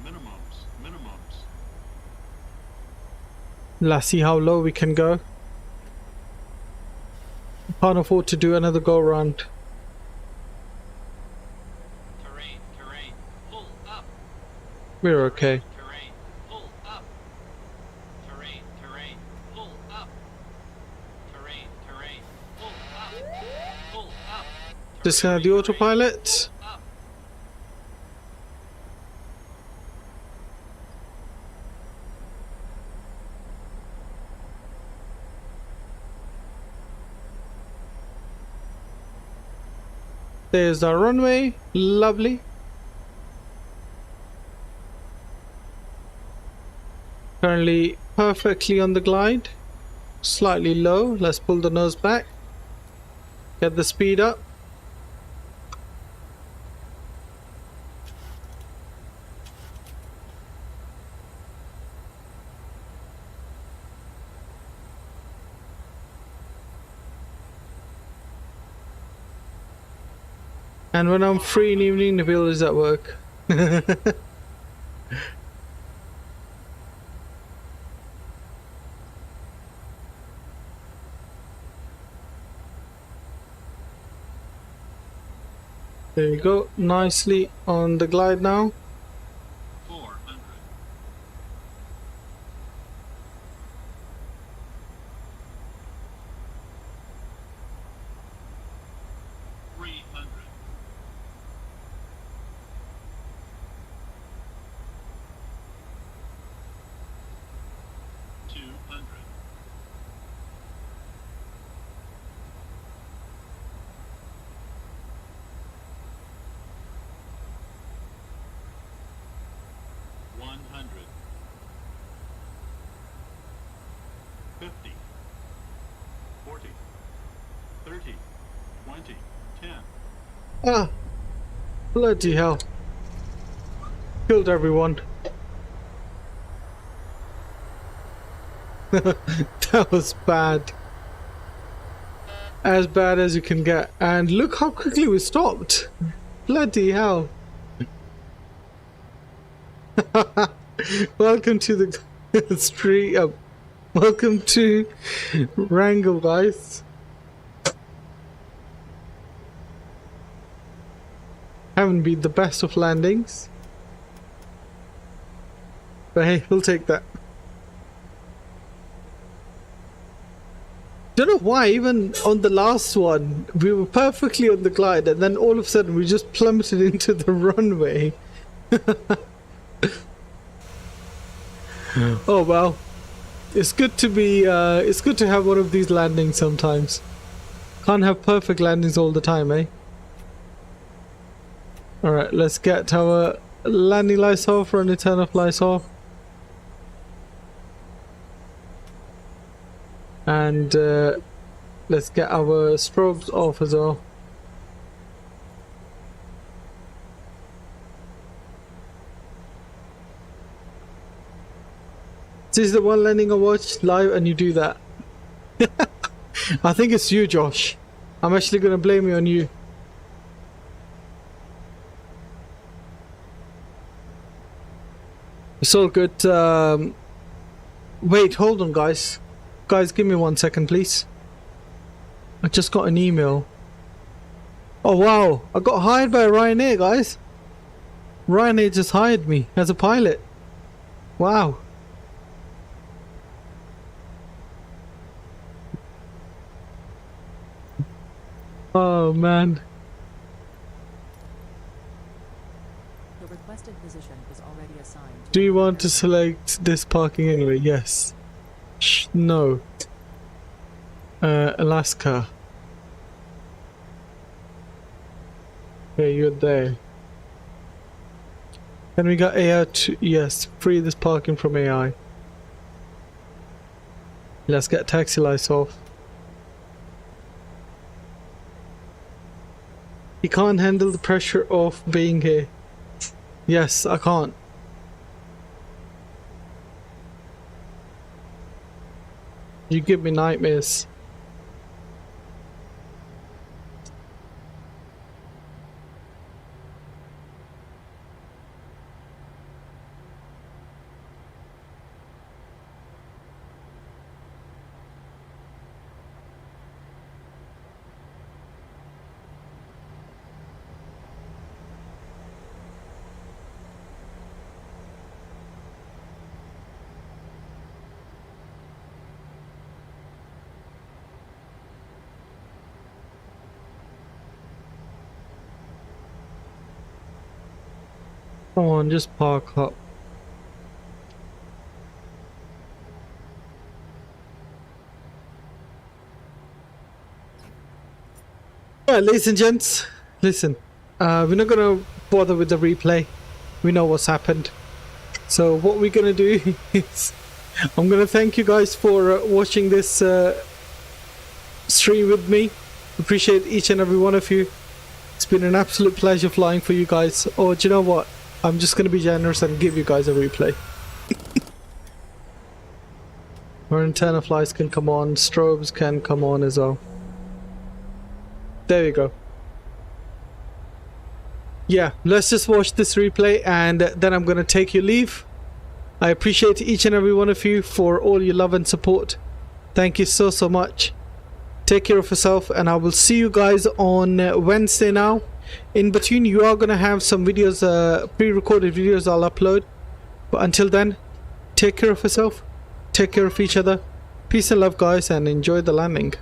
Minimums. Let's see how low we can go. Can't afford to do another go round. Terrain. Pull up. We're okay. Terrain. Pull up. Terrain. Pull up. Terrain. Pull up. Pull up. Disconnect the autopilot. Up. There's our runway. Lovely. Currently perfectly on the glide. Slightly low. Let's pull the nose back. Get the speed up. And when I'm free in the evening, Nabil is at work. There you go, nicely on the glide now. 400. 200. One hundred. 50. 40. 30. 20. 10. Ah, bloody hell. Killed everyone. That was bad. As bad as you can get. And look how quickly we stopped. Bloody hell. Welcome to the street. Welcome to Wrangell, guys. Haven't been the best of landings. But hey, we'll take that. Don't know why, even on the last one, we were perfectly on the glide and then all of a sudden we just plummeted into the runway. Oh well. It's good to be, it's good to have one of these landings sometimes. Can't have perfect landings all the time, eh? Alright, let's get our landing lights off, running turn off lights off. And let's get our strobes off as well. This is the one landing I watched live and you do that. I think it's you, Josh. I'm actually going to blame you on you. It's all good. Wait, hold on, guys. Guys, give me 1 second, please. I just got an email. Oh wow, I got hired by Ryanair, guys. Ryanair just hired me as a pilot. Wow. Oh man. The requested position is already assigned. Do you want to select this parking anyway? Yes. No. Alaska. Okay, you're there. And we got AI to, yes, free this parking from AI. Let's get taxi lights off. You can't handle the pressure of being here. Yes, I can't. You give me nightmares. Come on, just park up. Alright, ladies and gents, listen. We're not gonna bother with the replay. We know what's happened. So what we're gonna do is I'm gonna thank you guys for watching this stream with me. Appreciate each and every one of you. It's been an absolute pleasure flying for you guys. Or do you know what? I'm just going to be generous and give you guys a replay. Our antenna flights can come on, strobes can come on as well. There you go. Yeah, let's just watch this replay and then I'm going to take your leave. I appreciate each and every one of you for all your love and support. Thank you so much. Take care of yourself and I will see you guys on Wednesday now. In between you are going to have some videos, pre-recorded videos I'll upload. But until then, take care of yourself. Take care of each other. Peace and love guys and enjoy the landing.